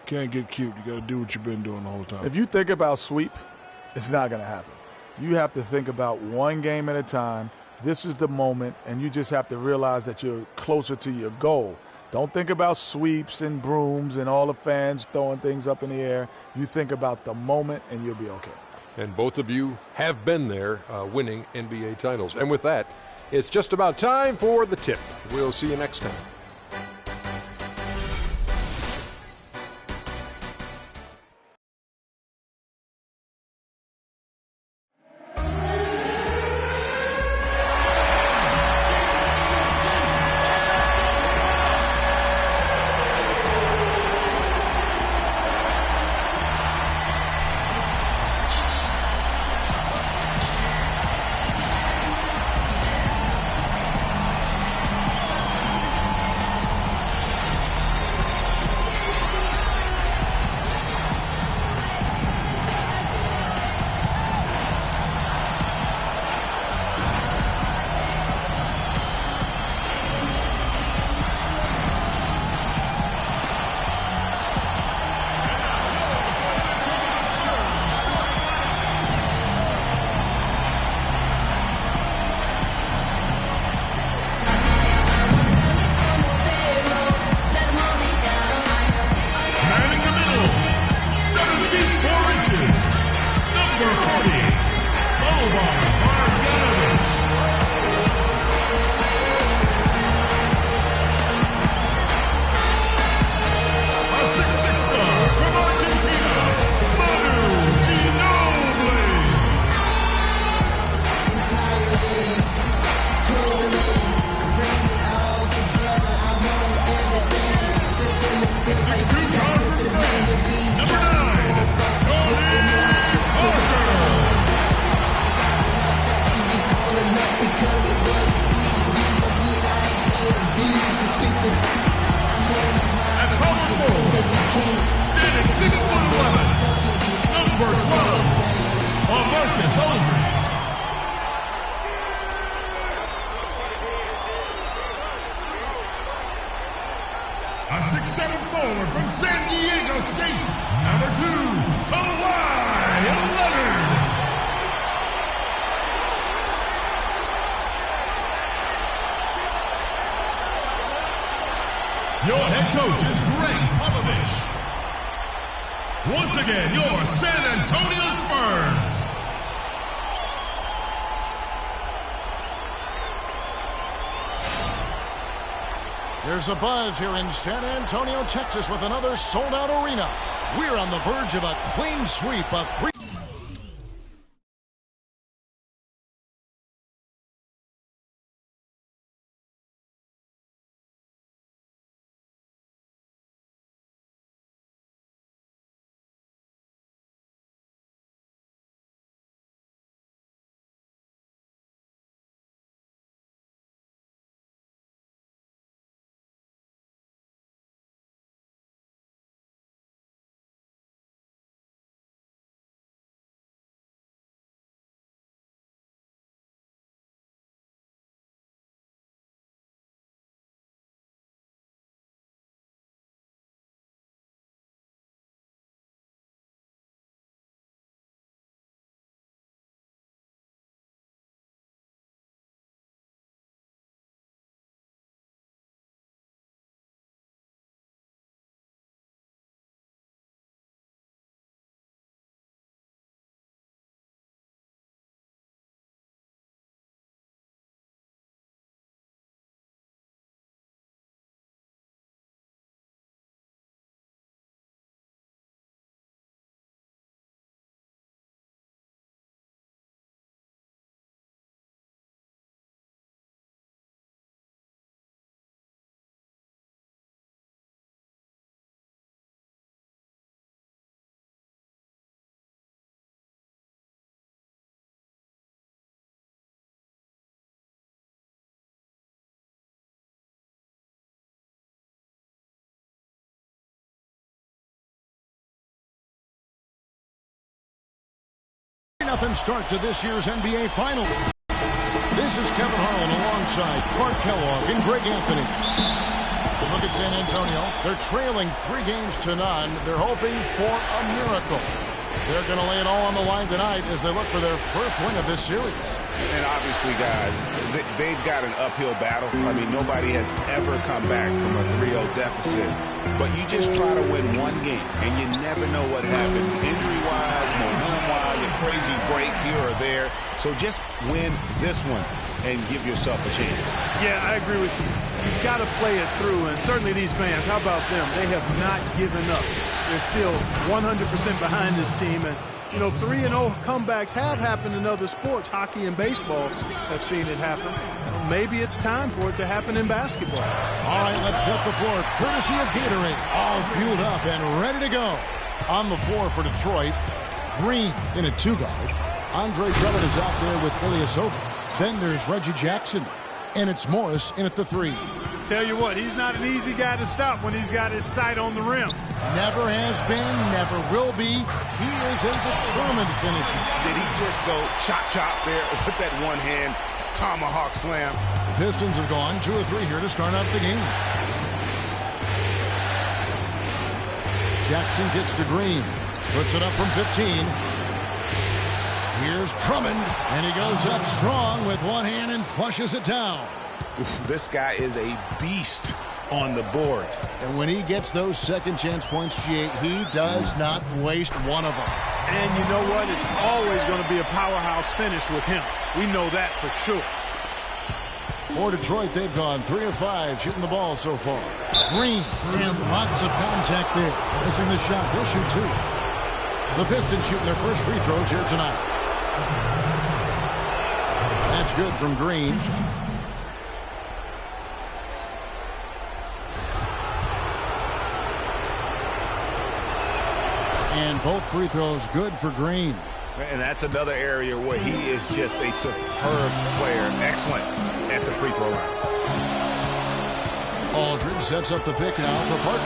can't get cute. You got to do what you've been doing the whole time. If you think about sweep, it's not going to happen. You have to think about one game at a time. This is the moment, and you just have to realize that you're closer to your goal. Don't think about sweeps and brooms and all the fans throwing things up in the air. You think about the moment, and you'll be okay. And both of you have been there winning NBA titles. And with that, it's just about time for the tip. We'll see you next time. Elias Aldridge. A 6'7" forward from San Diego State, number 2, Kawhi Leonard. Your head coach is Greg Popovich. Once again, your San Antonio Spurs. There's a buzz here in San Antonio, Texas, with another sold-out arena. We're on the verge of a clean sweep of 3. Nothing start to this year's NBA Final. This is Kevin Harlan alongside Clark Kellogg and Greg Anthony. Look at San Antonio. They're trailing 3 games to none. They're hoping for a miracle. They're going to lay it all on the line tonight as they look for their first win of this series. And obviously, guys, they've got an uphill battle. I mean, nobody has ever come back from a 3-0 deficit. But you just try to win one game, and you never know what happens. Injury-wise, momentum-wise, a crazy break here or there. So just win this one and give yourself a chance. Yeah, I agree with you. You've got to play it through, and certainly these fans, how about them? They have not given up. They're still 100% behind this team, and you know, 3-0 comebacks have happened in other sports. Hockey and baseball have seen it happen. Well, maybe it's time for it to happen in basketball. All right, let's set the floor. Courtesy of Gatorade. All fueled up and ready to go. On the floor for Detroit, Green in a 2-guard. Andre Drummond is out there with Ilyasova. Then there's Reggie Jackson. And it's Morris in at the 3. Tell you what, he's not an easy guy to stop when he's got his sight on the rim. Never has been, never will be. He is a determined finisher. Did he just go chop there with that one-hand tomahawk slam? The Pistons have gone 2 or 3 here to start out the game. Jackson gets to Green. Puts it up from 15. Here's Drummond, and he goes up strong with one hand and flushes it down. Oof, this guy is a beast on the board. And when he gets those second chance points, he does not waste one of them. And you know what? It's always going to be a powerhouse finish with him. We know that for sure. For Detroit, they've gone 3 of 5 shooting the ball so far. Green, and lots of contact there. Missing the shot. He'll shoot 2. The Pistons shooting their first free throws here tonight. That's good from Green. And both free throws good for Green. And that's another area where he is just a superb player. Excellent at the free throw line. Aldridge sets up the pick now for Parker.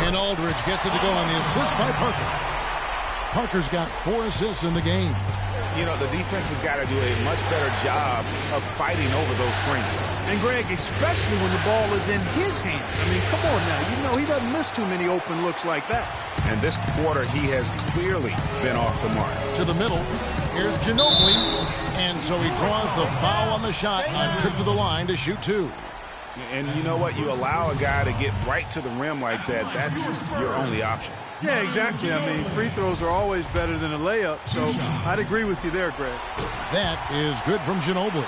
And Aldridge gets it to go on the assist by Parker. Parker's got 4 assists in the game. You know, the defense has got to do a much better job of fighting over those screens. And, Greg, especially when the ball is in his hands. I mean, come on now. You know, he doesn't miss too many open looks like that. And this quarter, he has clearly been off the mark. To the middle. Here's Ginobili. And so he draws the foul on the shot on trip to the line to shoot 2. And you know what? You allow a guy to get right to the rim like that. That's your only option. Yeah, exactly. I mean, free throws are always better than a layup, so I'd agree with you there, Greg. That is good from Ginobili.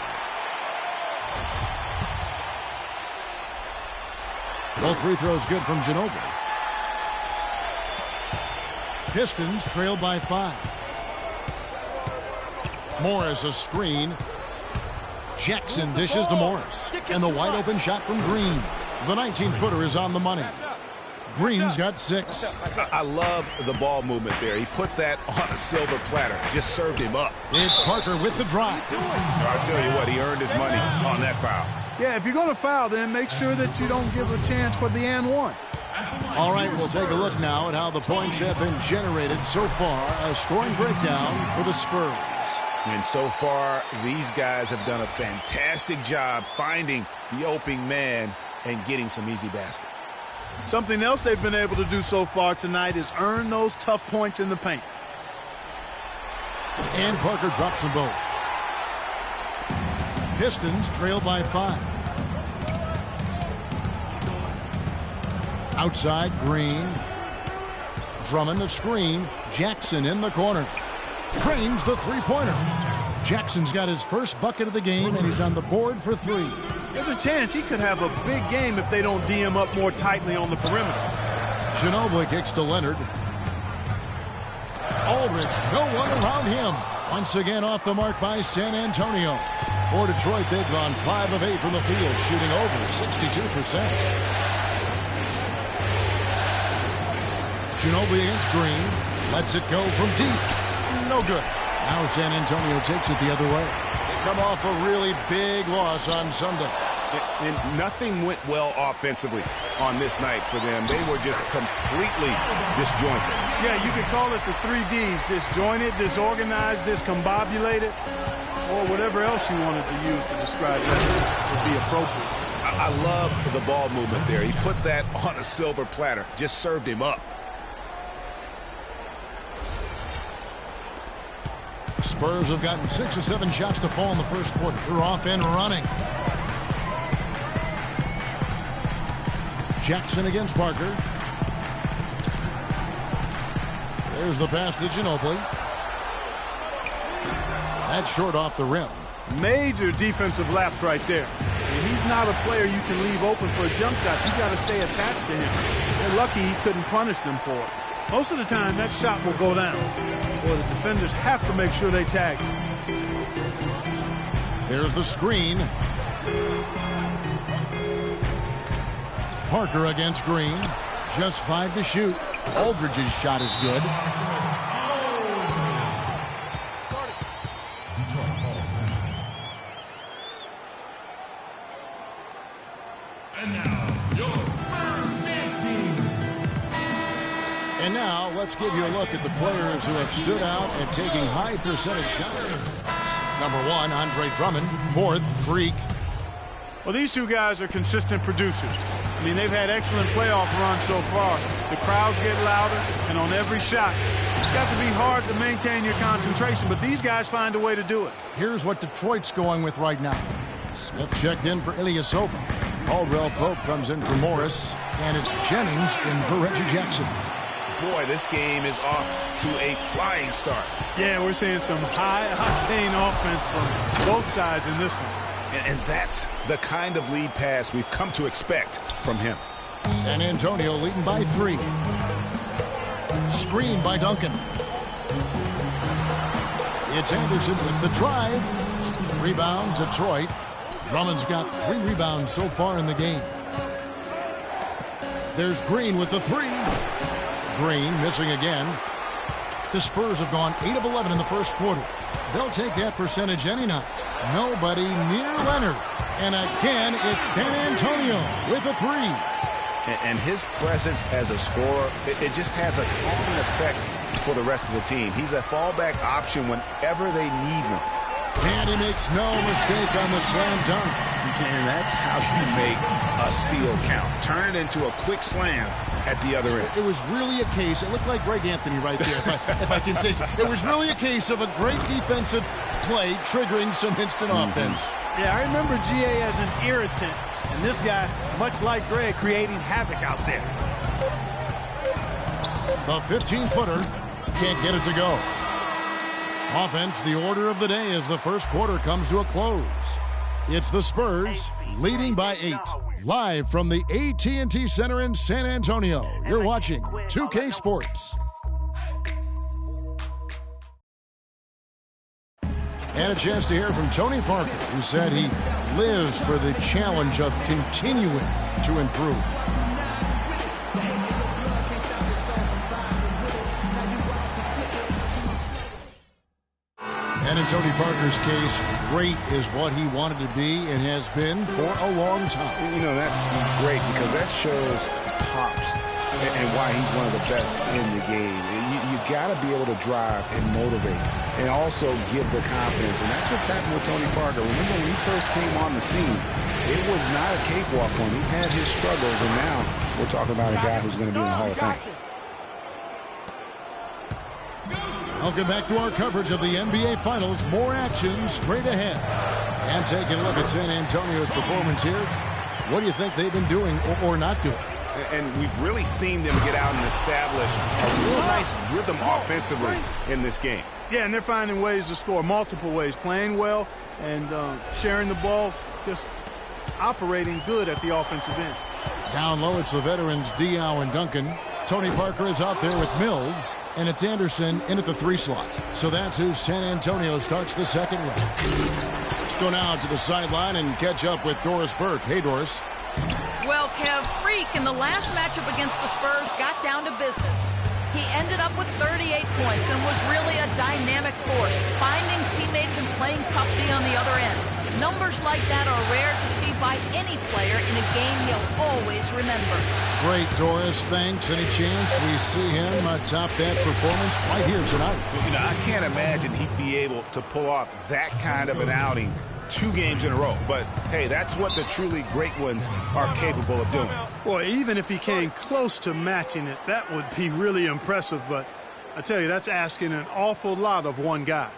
Both free throws good from Ginobili. Pistons trail by 5. Morris a screen. Jackson dishes to Morris. And the wide open shot from Green. The 19-footer is on the money. Green's got 6. I love the ball movement there. He put that on a silver platter. Just served him up. It's Parker with the drive. I'll tell you what, he earned his money on that foul. Yeah, if you're going to foul, then make sure that you don't give a chance for the and one. All right, we'll take a look now at how the points have been generated so far. A scoring breakdown for the Spurs. And so far, these guys have done a fantastic job finding the opening man and getting some easy baskets. Something else they've been able to do so far tonight is earn those tough points in the paint. And Parker drops them both. Pistons trail by 5. Outside, Green. Drummond the screen. Jackson in the corner. Trains the three-pointer. Jackson's got his first bucket of the game, and he's on the board for 3. There's a chance he could have a big game if they don't D him up more tightly on the perimeter. Ginobili kicks to Leonard. Aldridge, no one around him. Once again off the mark by San Antonio. For Detroit, they've gone 5 of 8 from the field, shooting over 62%. Ginobili against Green. Lets it go from deep. No good. Now San Antonio takes it the other way. They come off a really big loss on Sunday. And nothing went well offensively on this night for them. They were just completely disjointed. Yeah, you could call it the 3 Ds. Disjointed, disorganized, discombobulated, or whatever else you wanted to use to describe that would be appropriate. I love the ball movement there. He put that on a silver platter. Just served him up. Spurs have gotten 6 or 7 shots to fall in the first quarter. They're off and running. Jackson against Parker. There's the pass to Ginobili. That's short off the rim. Major defensive lapse right there. And he's not a player you can leave open for a jump shot. You got to stay attached to him. They're lucky he couldn't punish them for it. Most of the time, that shot will go down. Or the defenders have to make sure they tag him. There's the screen. Parker against Green. Just 5 to shoot. Aldridge's shot is good. And now, let's give you a look at the players who have stood out and taking high percentage shots. Number 1, Andre Drummond. 4th, Freak. Well, these two guys are consistent producers. I mean, they've had excellent playoff runs so far. The crowds get louder, and on every shot, it's got to be hard to maintain your concentration, but these guys find a way to do it. Here's what Detroit's going with right now. Smith checked in for Ilyasova. Caldwell Pope comes in for Morris, and it's Jennings in for Reggie Jackson. Boy, this game is off to a flying start. Yeah, we're seeing some high-octane offense from both sides in this one. And that's the kind of lead pass we've come to expect from him. San Antonio leading by 3. Screen by Duncan. It's Anderson with the drive. Rebound, Detroit. Drummond's got 3 rebounds so far in the game. There's Green with the 3. Green missing again. The Spurs have gone 8 of 11 in the first quarter. They'll take that percentage any night. Nobody near Leonard. And again, it's San Antonio with a 3. And his presence as a scorer, it just has a calming effect for the rest of the team. He's a fallback option whenever they need one. And he makes no mistake on the slam dunk. And that's how you make a steal count. Turn it into a quick slam at the other end. It was really a case, it looked like Greg Anthony right there, if I can say so. It was really a case of a great defensive play triggering some instant offense. Yeah, I remember GA as an irritant. And this guy, much like Greg, creating havoc out there. The 15-footer can't get it to go. Offense, the order of the day as the first quarter comes to a close. It's the Spurs leading by 8. Live from the AT&T Center in San Antonio, you're watching 2K Sports. And a chance to hear from Tony Parker, who said he lives for the challenge of continuing to improve. And in Tony Parker's case, great is what he wanted to be and has been for a long time. You know, that's great because that shows pops and why he's one of the best in the game. You got to be able to drive and motivate and also give the confidence. And that's what's happened with Tony Parker. Remember when he first came on the scene, it was not a cakewalk for him. He had his struggles, and now we're talking about a guy who's going to be in the Hall of Fame. Welcome back to our coverage of the NBA Finals. More action straight ahead. And taking a look at San Antonio's performance here. What do you think they've been doing or not doing? And we've really seen them get out and establish a real nice rhythm offensively in this game. Yeah, and they're finding ways to score, multiple ways, playing well and sharing the ball, just operating good at the offensive end. Down low, it's the veterans Diaw and Duncan. Tony Parker is out there with Mills, and it's Anderson in at the 3 slot. So that's who San Antonio starts the second round. Let's go now to the sideline and catch up with Doris Burke. Hey, Doris. Well, Kev, Freak in the last matchup against the Spurs got down to business. He ended up with 38 points and was really a dynamic force, finding teammates and playing tough D on the other end. Numbers like that are rare to see by any player in a game he'll always remember. Great, Doris. Thanks. Any chance we see him top that performance right here tonight? You know, I can't imagine he'd be able to pull off that kind of an outing 2 games in a row. But, hey, that's what the truly great ones are capable of doing. Boy, even if he came close to matching it, that would be really impressive. But I tell you, that's asking an awful lot of one guy.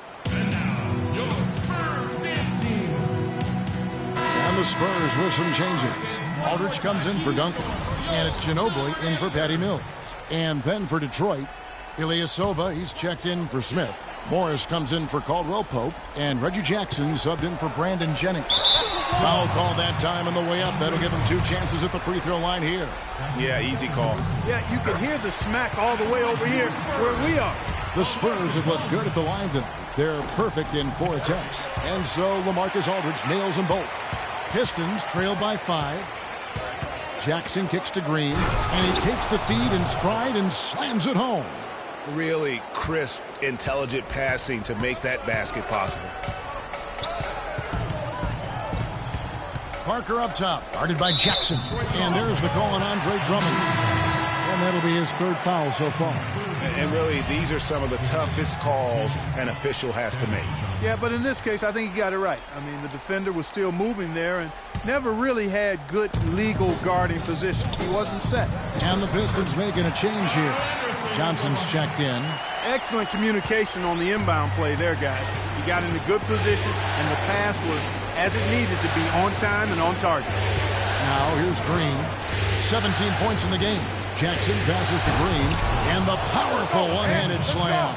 And the Spurs with some changes. Aldridge comes in for Duncan. And it's Ginobili in for Patty Mills. And then for Detroit, Ilyasova, he's checked in for Smith. Morris comes in for Caldwell Pope, and Reggie Jackson subbed in for Brandon Jennings. Foul call that time on the way up. That'll give him 2 chances at the free throw line here. Yeah, easy call. Yeah, you can hear the smack all the way over here where we are. The Spurs have looked good at the line tonight. They're perfect in 4 attempts. And so LaMarcus Aldridge nails them both. Pistons trail by 5. Jackson kicks to Green, and he takes the feed in stride and slams it home. Really crisp, intelligent passing to make that basket possible. Parker up top, guarded by Jackson. And there's the call on Andre Drummond. And that'll be his 3rd foul so far. And really, these are some of the toughest calls an official has to make. Yeah, but in this case, I think he got it right. I mean, the defender was still moving there and never really had good legal guarding position. He wasn't set. And the Pistons making a change here. Johnson's checked in. Excellent communication on the inbound play there, guys. He got in a good position, and the pass was as it needed to be, on time and on target. Now here's Green. 17 points in the game. Jackson passes to Green, and the powerful one-handed slam.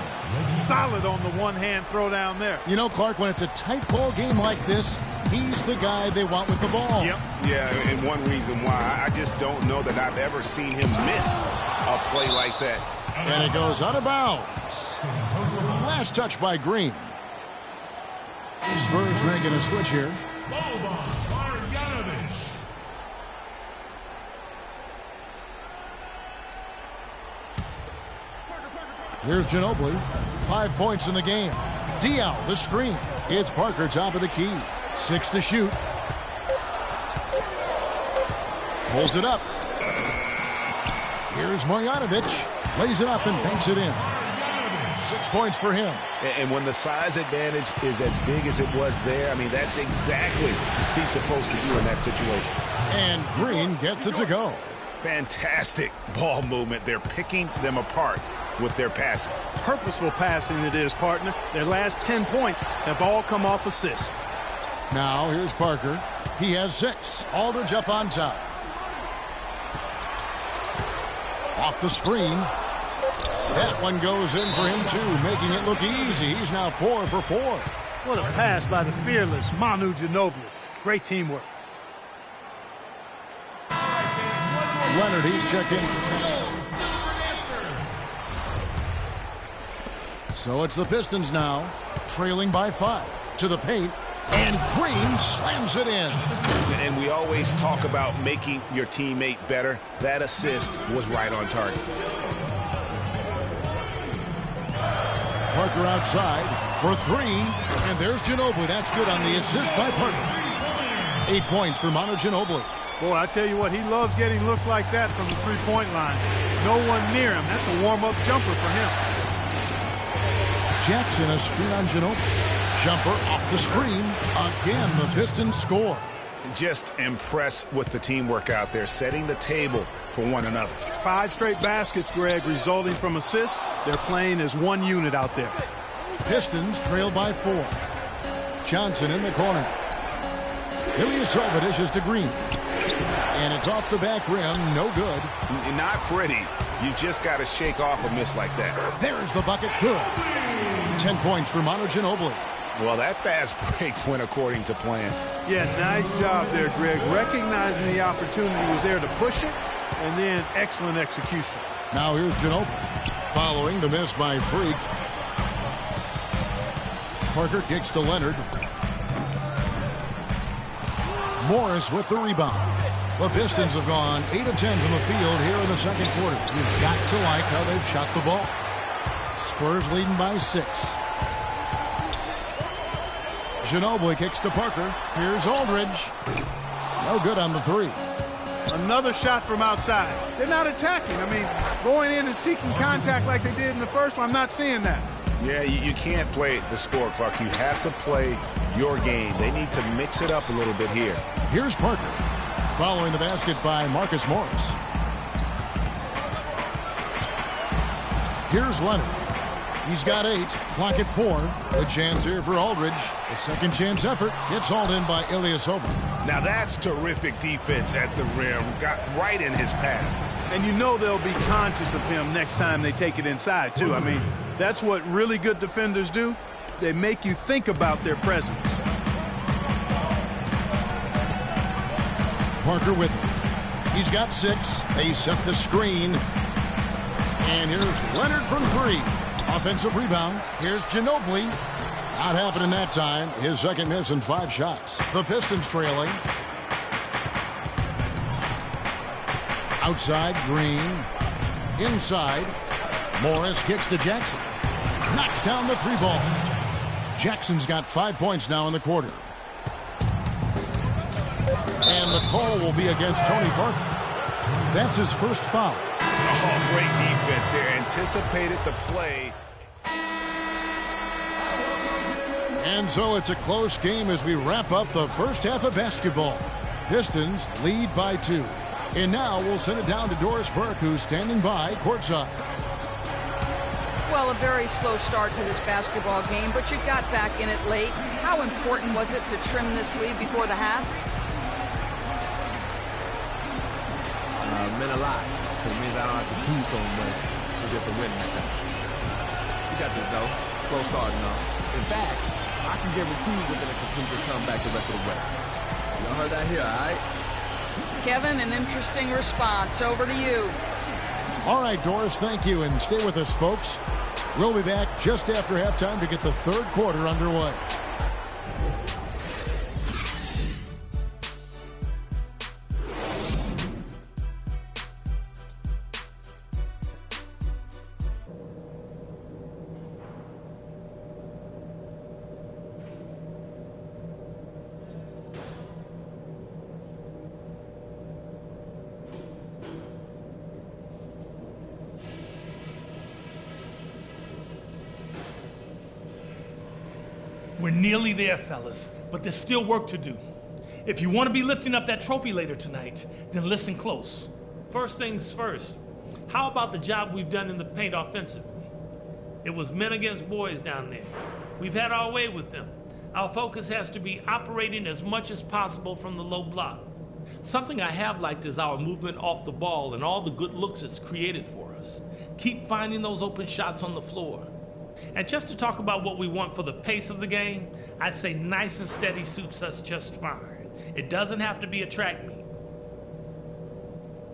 Solid on the one-hand throw down there. You know, Clark, when it's a tight ball game like this, he's the guy they want with the ball. Yep. Yeah, and one reason why, I just don't know that I've ever seen him miss a play like that. And it goes out of bounds. Last touch by Green. Spurs making a switch here. Here's Ginobili. 5 points in the game. Diaw, the screen. It's Parker, top of the key. 6 to shoot. Pulls it up. Here's Marjanovic. Lays it up and banks it in. 6 points for him. And when the size advantage is as big as it was there, I mean, that's exactly what he's supposed to do in that situation. And Green gets it to go. Fantastic ball movement. They're picking them apart with their passing. Purposeful passing it is, partner. Their last 10 points have all come off assists. Now here's Parker. He has 6. Aldridge up on top. Off the screen. That one goes in for him, too, making it look easy. He's now 4 for 4. What a pass by the fearless Manu Ginobili. Great teamwork. Leonard, he's checked in. So it's the Pistons now, trailing by 5. To the paint, and Green slams it in. And we always talk about making your teammate better. That assist was right on target. Parker outside for 3, and there's Ginobili. That's good on the assist by Parker. 8 points for Manu Ginobili. Boy, I tell you what, he loves getting looks like that from the three-point line. No one near him. That's a warm-up jumper for him. Jackson, a screen on Ginobili. Jumper off the screen. Again, the Pistons score. Just impressed with the teamwork out there, setting the table for one another. 5 straight baskets, Greg, resulting from assists. They're playing as one unit out there. Pistons trail by 4. Johnson in the corner. Ilyasova dishes to Green. And it's off the back rim. No good. Not pretty. You just got to shake off a miss like that. There's the bucket. Good. 10 points for Manu Ginobili. Well, that fast break went according to plan. Yeah, nice job there, Greg. Recognizing the opportunity was there to push it, and then excellent execution. Now here's Ginobili. Following the miss by Freak. Parker kicks to Leonard. Morris with the rebound. The Pistons have gone 8 of 10 from the field here in the second quarter. You've got to like how they've shot the ball. Spurs leading by 6. Ginobili kicks to Parker. Here's Aldridge. No good on the 3. Another shot from outside. They're not attacking. I mean, going in and seeking contact like they did in the first one. I'm not seeing that. Yeah, you can't play the score, Clark. You have to play your game. They need to mix it up a little bit here. Here's Parker. Following the basket by Marcus Morris. Here's Leonard. He's got 8. Clock at 4. The chance here for Aldridge. The second chance effort gets hauled in by Ilyasova. Now that's terrific defense at the rim. Got right in his path. And you know they'll be conscious of him next time they take it inside, too. I mean, that's what really good defenders do. They make you think about their presence. Parker with him. He's got 6. They set the screen. And here's Leonard from 3. Offensive rebound. Here's Ginobili. Not happening that time. His second miss in 5 shots. The Pistons trailing. Outside, Green. Inside. Morris kicks to Jackson. Knocks down the 3 ball. Jackson's got 5 points now in the quarter. And the call will be against Tony Parker. That's his first foul. Oh, great defense there. Anticipated the play. And so it's a close game as we wrap up the first half of basketball. Pistons lead by 2. And now we'll send it down to Doris Burke, who's standing by courtside. Well, a very slow start to this basketball game, but you got back in it late. How important was it to trim this lead before the half? Meant a lot. It means I don't have to do so much to get the win next time. You got this, though. Slow start, In fact, I can guarantee we're going to complete this comeback the rest of the way. Y'all heard that here, all right? Kevin, an interesting response. Over to you. All right, Doris, thank you. And stay with us, folks. We'll be back just after halftime to get the third quarter underway. We're nearly there, fellas, but there's still work to do. If you want to be lifting up that trophy later tonight, then listen close. First things first, how about the job we've done in the paint offensively? It was men against boys down there. We've had our way with them. Our focus has to be operating as much as possible from the low block. Something I have liked is our movement off the ball and all the good looks it's created for us. Keep finding those open shots on the floor. And just to talk about what we want for the pace of the game, I'd say nice and steady suits us just fine. It doesn't have to be a track meet.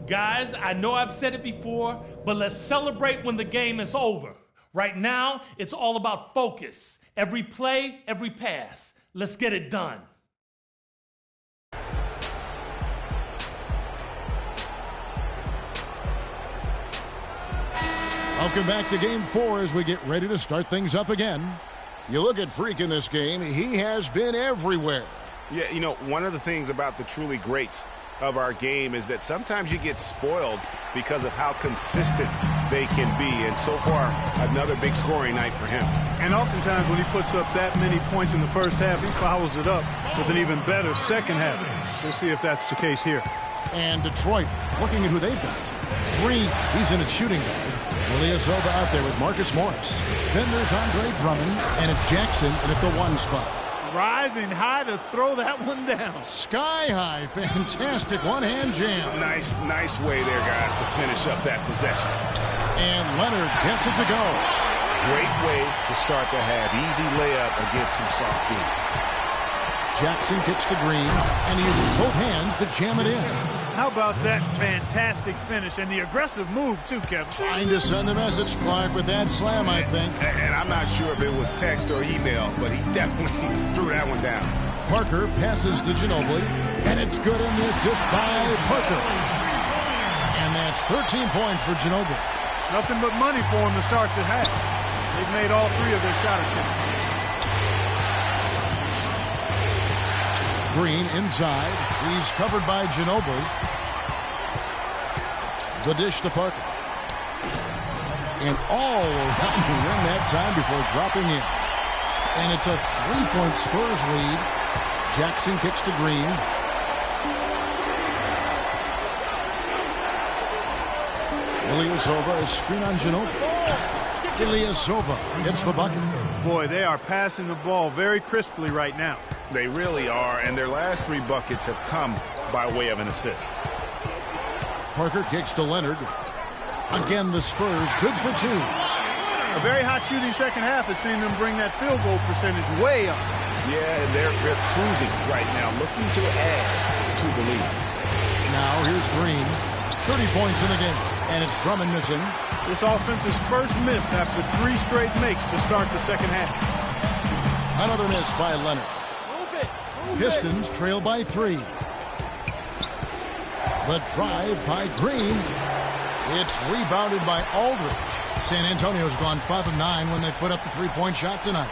Guys, I know I've said it before, but let's celebrate when the game is over. Right now, it's all about focus. Every play, every pass. Let's get it done. Welcome back to Game 4 as we get ready to start things up again. You look at Freak in this game, he has been everywhere. Yeah, you know, one of the things about the truly greats of our game is that sometimes you get spoiled because of how consistent they can be. And so far, another big scoring night for him. And oftentimes when he puts up that many points in the first half, he follows it up with an even better second half. We'll see if that's the case here. And Detroit, looking at who they've got. Green, he's in a shooting guard. Ilyasova out there with Marcus Morris. Then there's Andre Drummond, and it's Jackson in at the 1 spot. Rising high to throw that one down. Sky high, fantastic one-hand jam. Nice way there, guys, to finish up that possession. And Leonard gets it to go. Great way to start the half. Easy layup against some soft D. Jackson kicks to Green, and he uses both hands to jam it in. How about that fantastic finish and the aggressive move, too, Kevin? Trying to send a message, Clark, with that slam, I think. And I'm not sure if it was text or email, but he definitely threw that one down. Parker passes to Ginobili, and it's good in the assist by Parker. And that's 13 points for Ginobili. Nothing but money for him to start the half. They've made all 3 of their shot attempts. Green inside. He's covered by Ginobili. The dish to Parker. And all around the rim that time before dropping in. And it's a 3-point Spurs lead. Jackson kicks to Green. Ilyasova is screen on Ginobili. Ilyasova gets the bucket. Boy, they are passing the ball very crisply right now. They really are, and their last 3 buckets have come by way of an assist. Parker kicks to Leonard. Again, the Spurs good for 2. A very hot shooting second half has seen them bring that field goal percentage way up. Yeah, and they're cruising right now, looking to add to the lead. Now here's Green. 30 points in the game, and it's Drummond missing. This offense's first miss after 3 straight makes to start the second half. Another miss by Leonard. Pistons trail by 3. The drive by Green. It's rebounded by Aldridge. San Antonio's gone 5 of 9 when they put up the 3-point shot tonight.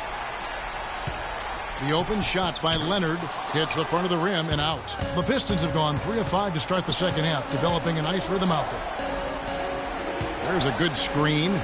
The open shot by Leonard hits the front of the rim and out. The Pistons have gone 3 of 5 to start the second half, developing a nice rhythm out there. There's a good screen.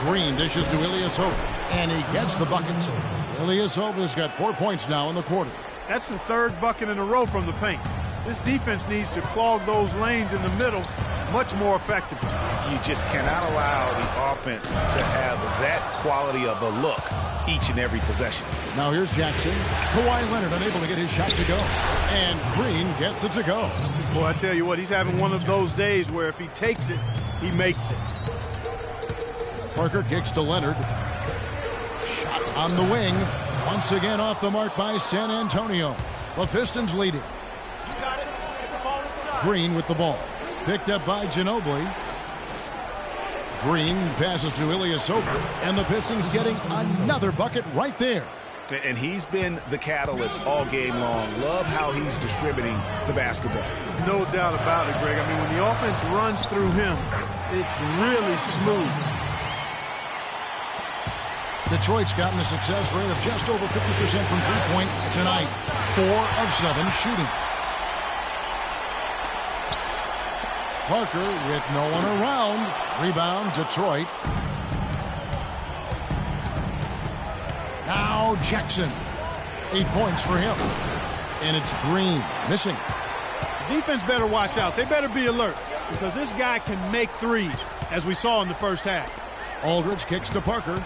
Green dishes to Ilyasova, and he gets the buckets. Ilyasova's got 4 points now in the quarter. That's the 3rd bucket in a row from the paint. This defense needs to clog those lanes in the middle much more effectively. You just cannot allow the offense to have that quality of a look each and every possession. Now here's Jackson. Kawhi Leonard unable to get his shot to go. And Green gets it to go. Boy, I tell you what, he's having one of those days where if he takes it, he makes it. Parker kicks to Leonard. Shot on the wing. Once again off the mark by San Antonio. The Pistons leading. Green with the ball. Picked up by Ginobili. Green passes to Ilyasova. And the Pistons getting another bucket right there. And he's been the catalyst all game long. Love how he's distributing the basketball. No doubt about it, Greg. I mean, when the offense runs through him, it's really smooth. Detroit's gotten a success rate of just over 50% from three-point tonight. 4 of 7 shooting. Parker with no one around. Rebound, Detroit. Now Jackson. 8 points for him. And it's Green missing. The defense better watch out. They better be alert because this guy can make threes, as we saw in the first half. Aldridge kicks to Parker.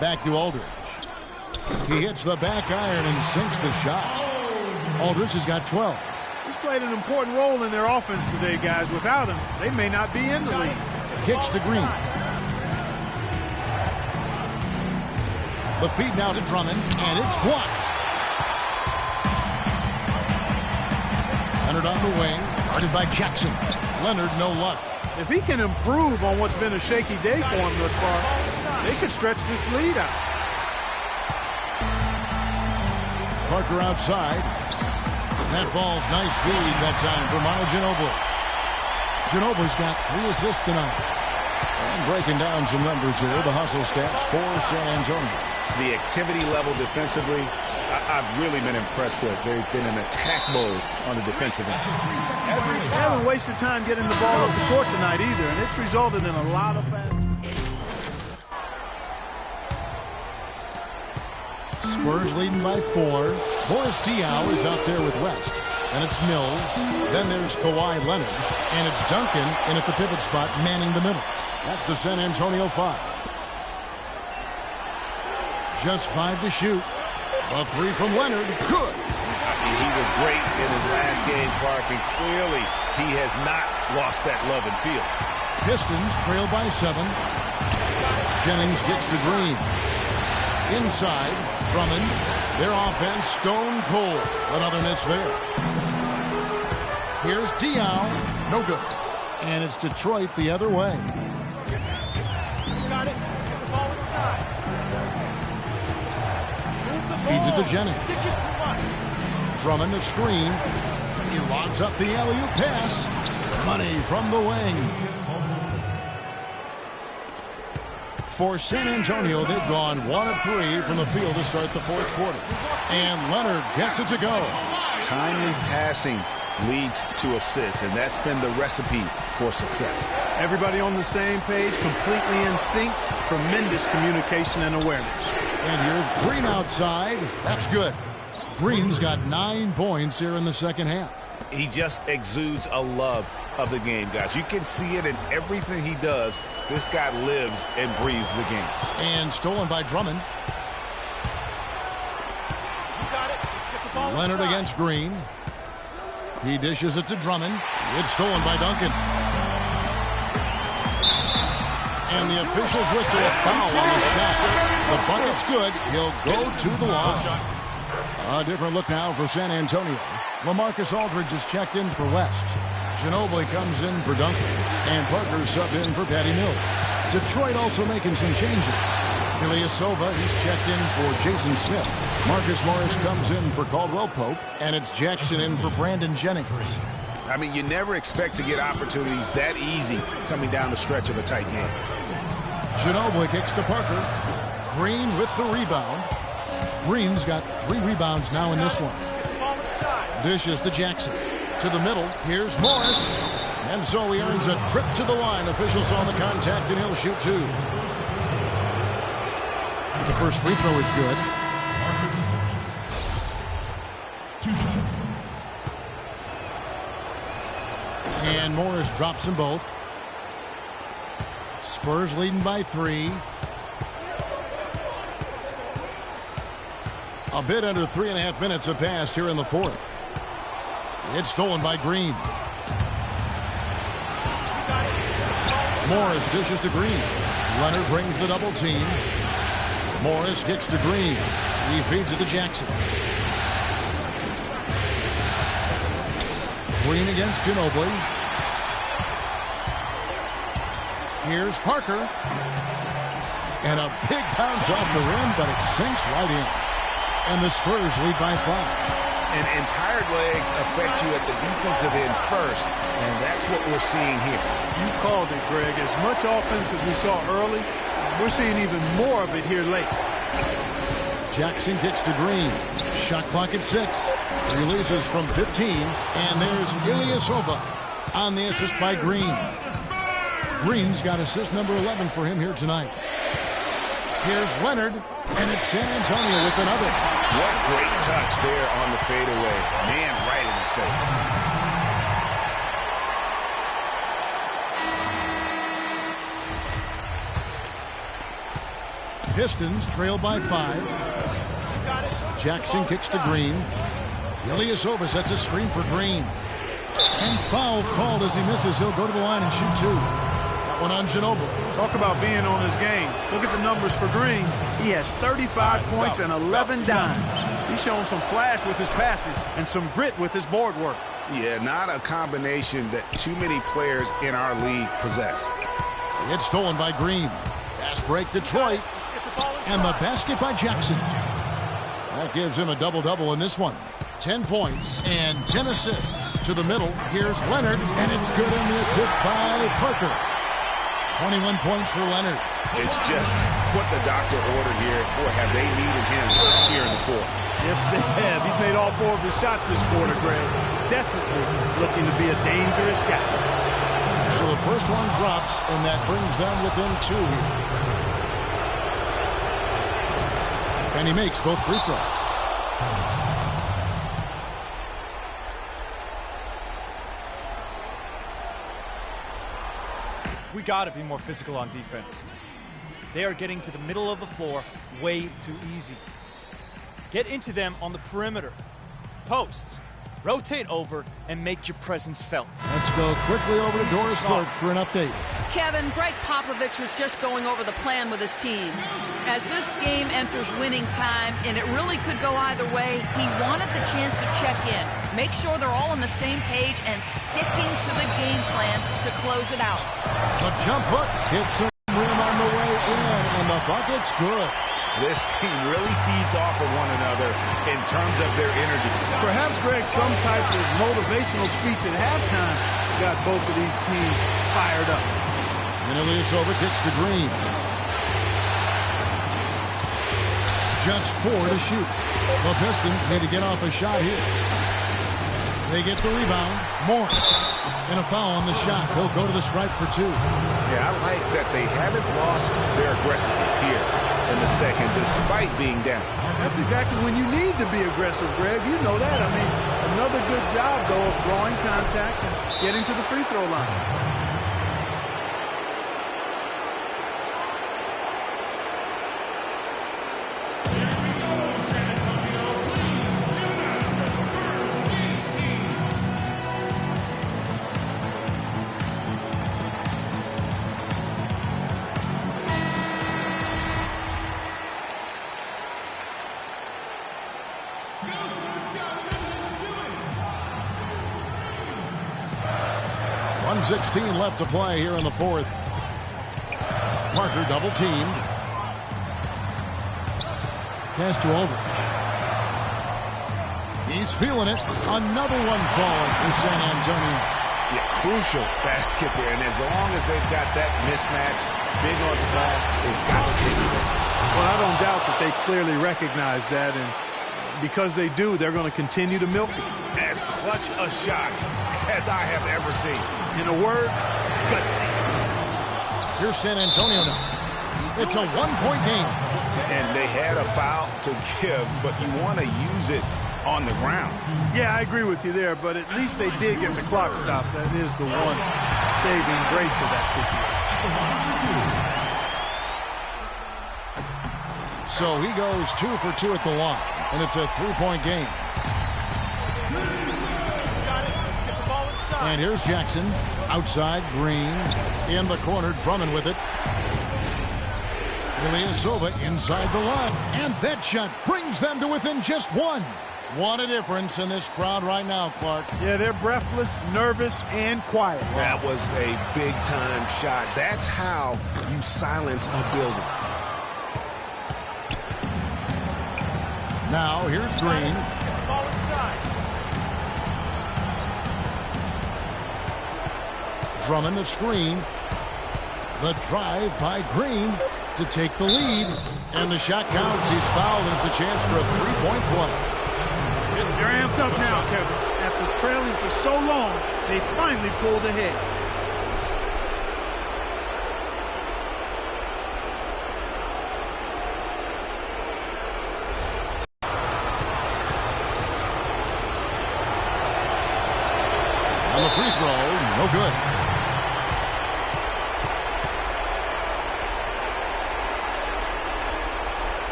Back to Aldridge. He hits the back iron and sinks the shot. Aldridge has got 12. He's played an important role in their offense today, guys. Without him, they may not be in the league. Kicks to Green. The feed now to Drummond, and it's blocked. Leonard on the wing, guarded by Jackson. Leonard, no luck. If he can improve on what's been a shaky day for him thus far, they could stretch this lead out. Parker outside. That falls. Nice feed that time for Manu Ginobili. Ginobili's got 3 assists tonight. And breaking down some numbers here, the hustle stats for San Antonio. The activity level defensively, I've really been impressed with. They've been in attack mode on the defensive end. They haven't wasted time getting the ball up the court tonight either, and it's resulted in a lot of fast. Spurs leading by 4. Boris Diaw is out there with West. And it's Mills. Then there's Kawhi Leonard. And it's Duncan in at the pivot spot, manning the middle. That's the San Antonio 5. Just 5 to shoot. A 3 from Leonard. Good. He was great in his last game, Clark, and clearly he has not lost that love and feel. Pistons trail by 7. Jennings gets to Green. Inside, Drummond. Their offense stone cold. Another miss there. Here's Diaw. No good. And it's Detroit the other way. Got it. Get the ball inside. Feeds it to Jennings. Drummond a screen. He lobs up the alley-oop pass. Money from the wing. For San Antonio, they've gone 1 of 3 from the field to start the 4th quarter. And Leonard gets it to go. Timely passing leads to assists, and that's been the recipe for success. Everybody on the same page, completely in sync. Tremendous communication and awareness. And here's Green outside. That's good. Green's got 9 points here in the second half. He just exudes a love of the game, guys. You can see it in everything he does. This guy lives and breathes the game. And stolen by Drummond. Leonard against Green. He dishes it to Drummond. It's stolen by Duncan. And the officials whistle a foul on the shot. The bucket's good. He'll go to the line. A different look now for San Antonio. LaMarcus Aldridge is checked in for West. Ginobili comes in for Duncan. And Parker subbed in for Patty Mills. Detroit also making some changes. Ilyasova, he's checked in for Jason Smith. Marcus Morris comes in for Caldwell Pope. And it's Jackson in for Brandon Jennings. I mean, you never expect to get opportunities that easy coming down the stretch of a tight game. Ginobili kicks to Parker. Green with the rebound. Green's got 3 rebounds now in this one. Dishes to Jackson. To the middle. Here's Morris. And so he earns a trip to the line. Officials on the contact, and he'll shoot 2. The first free throw is good. And Morris drops them both. Spurs leading by 3. A bit under 3.5 minutes have passed here in the 4th. It's stolen by Green. Morris dishes to Green. Leonard brings the double team. Morris kicks to Green. He feeds it to Jackson. Green against Ginobili. Here's Parker. And a big bounce off the rim, but it sinks right in. And the Spurs lead by 5. And tired legs affect you at the defensive end first, and that's what we're seeing here. You called it, Greg. As much offense as we saw early, we're seeing even more of it here late. Jackson kicks to Green. Shot clock at 6. Releases from 15, and there's Ilyasova on the assist by Green. Green's got assist number 11 for him here tonight. Here's Leonard, and it's San Antonio with another. What great touch there on the fadeaway. Man, right in his face. Pistons trail by 5. Jackson kicks to Green. Ilyasova sets a screen for Green. And foul called as he misses. He'll go to the line and shoot 2. That one on Ginobili. Talk about being on his game. Look at the numbers for Green. He has 35 points and 11 dimes. He's showing some flash with his passing and some grit with his board work. Yeah, not a combination that too many players in our league possess. It's stolen by Green. Fast break Detroit. And the basket by Jackson. That gives him a double-double in this one. 10 points and 10 assists. To the middle, here's Leonard, and it's good on the assist by Parker. 21 points for Leonard. It's just what the doctor ordered here. Boy, have they needed him here in the fourth. Yes, they have. He's made all 4 of his shots this quarter, Greg. Definitely looking to be a dangerous guy. So the first one drops, and that brings them within 2 here. And he makes both free throws. We got to be more physical on defense. They are getting to the middle of the floor way too easy. Get into them on the perimeter. Posts. Rotate over and make your presence felt. Let's go quickly over to Doris Burke for an update. Kevin, Greg Popovich was just going over the plan with his team. As this game enters winning time, and it really could go either way, he wanted the chance to check in, make sure they're all on the same page, and sticking to the game plan to close it out. The jump hook hits some rim on the way in, and the bucket's good. This team really feeds off of one another in terms of their energy. Perhaps, Greg, some type of motivational speech at halftime got both of these teams fired up. And Ilyasova kicks to Green. Just 4 to shoot. The Pistons need to get off a shot here. They get the rebound. Morris. And a foul on the shot. He'll go to the stripe for 2. Yeah, I like that they haven't lost their aggressiveness here in the second, despite being down. That's exactly when you need to be aggressive, Greg. You know that. I mean, another good job, though, of drawing contact and getting to the free throw line. .16 left to play here in the fourth. Parker double teamed. Pass to Aldridge. He's feeling it. Another one falls for San Antonio. Yeah, crucial basket there. And as long as they've got that mismatch, big on small, they've got to take it. Well, I don't doubt that they clearly recognize that. And because they do, they're going to continue to milk it. As clutch a shot as I have ever seen. In a word, gutsy. Here's San Antonio now. It's a one-point game. And they had a foul to give, but you want to use it on the ground. Yeah, I agree with you there, but at least they did get the clock stopped. That is the one saving grace of that situation. So he goes 2 for 2 at the line, and it's a 3-point game. And here's Jackson. Outside, Green. In the corner, Drummond with it. Ilyasova inside the line. And that shot brings them to within just 1. What a difference in this crowd right now, Clark. Yeah, they're breathless, nervous, and quiet. That was a big-time shot. That's how you silence a building. Now, here's Green. Drummond the screen. The drive by Green to take the lead. And the shot counts. He's fouled, and it's a chance for a 3-point play. They're amped up now, Kevin. After trailing for so long, they finally pulled ahead. free throw, no good.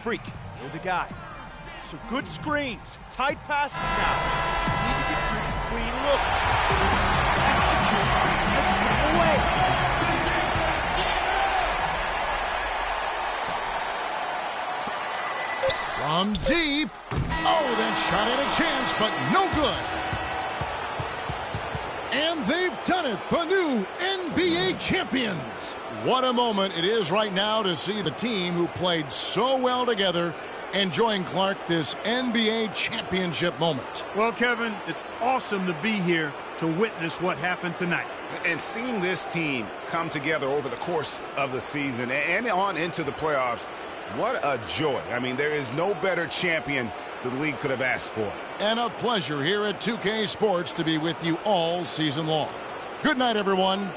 Freak, you're the guy. So good screens, tight passes now. You need to get Freak a clean look. Execute. Let's put him away. From deep. Oh, that shot had a chance, but no good. And they've done it, the new NBA champions. What a moment it is right now to see the team who played so well together enjoying, Clark, this NBA championship moment. Well, Kevin, it's awesome to be here to witness what happened tonight. And seeing this team come together over the course of the season and on into the playoffs, what a joy. I mean, there is no better champion the league could have asked for. And a pleasure here at 2K Sports to be with you all season long. Good night, everyone.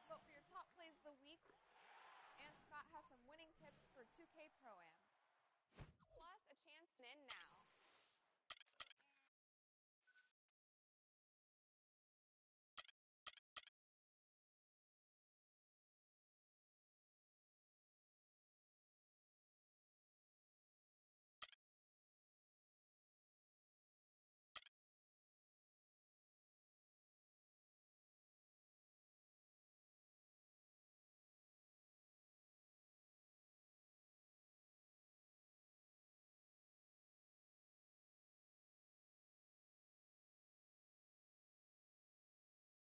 Vote for your top plays of the week, and Scott has some winning tips for 2K Pro-Am.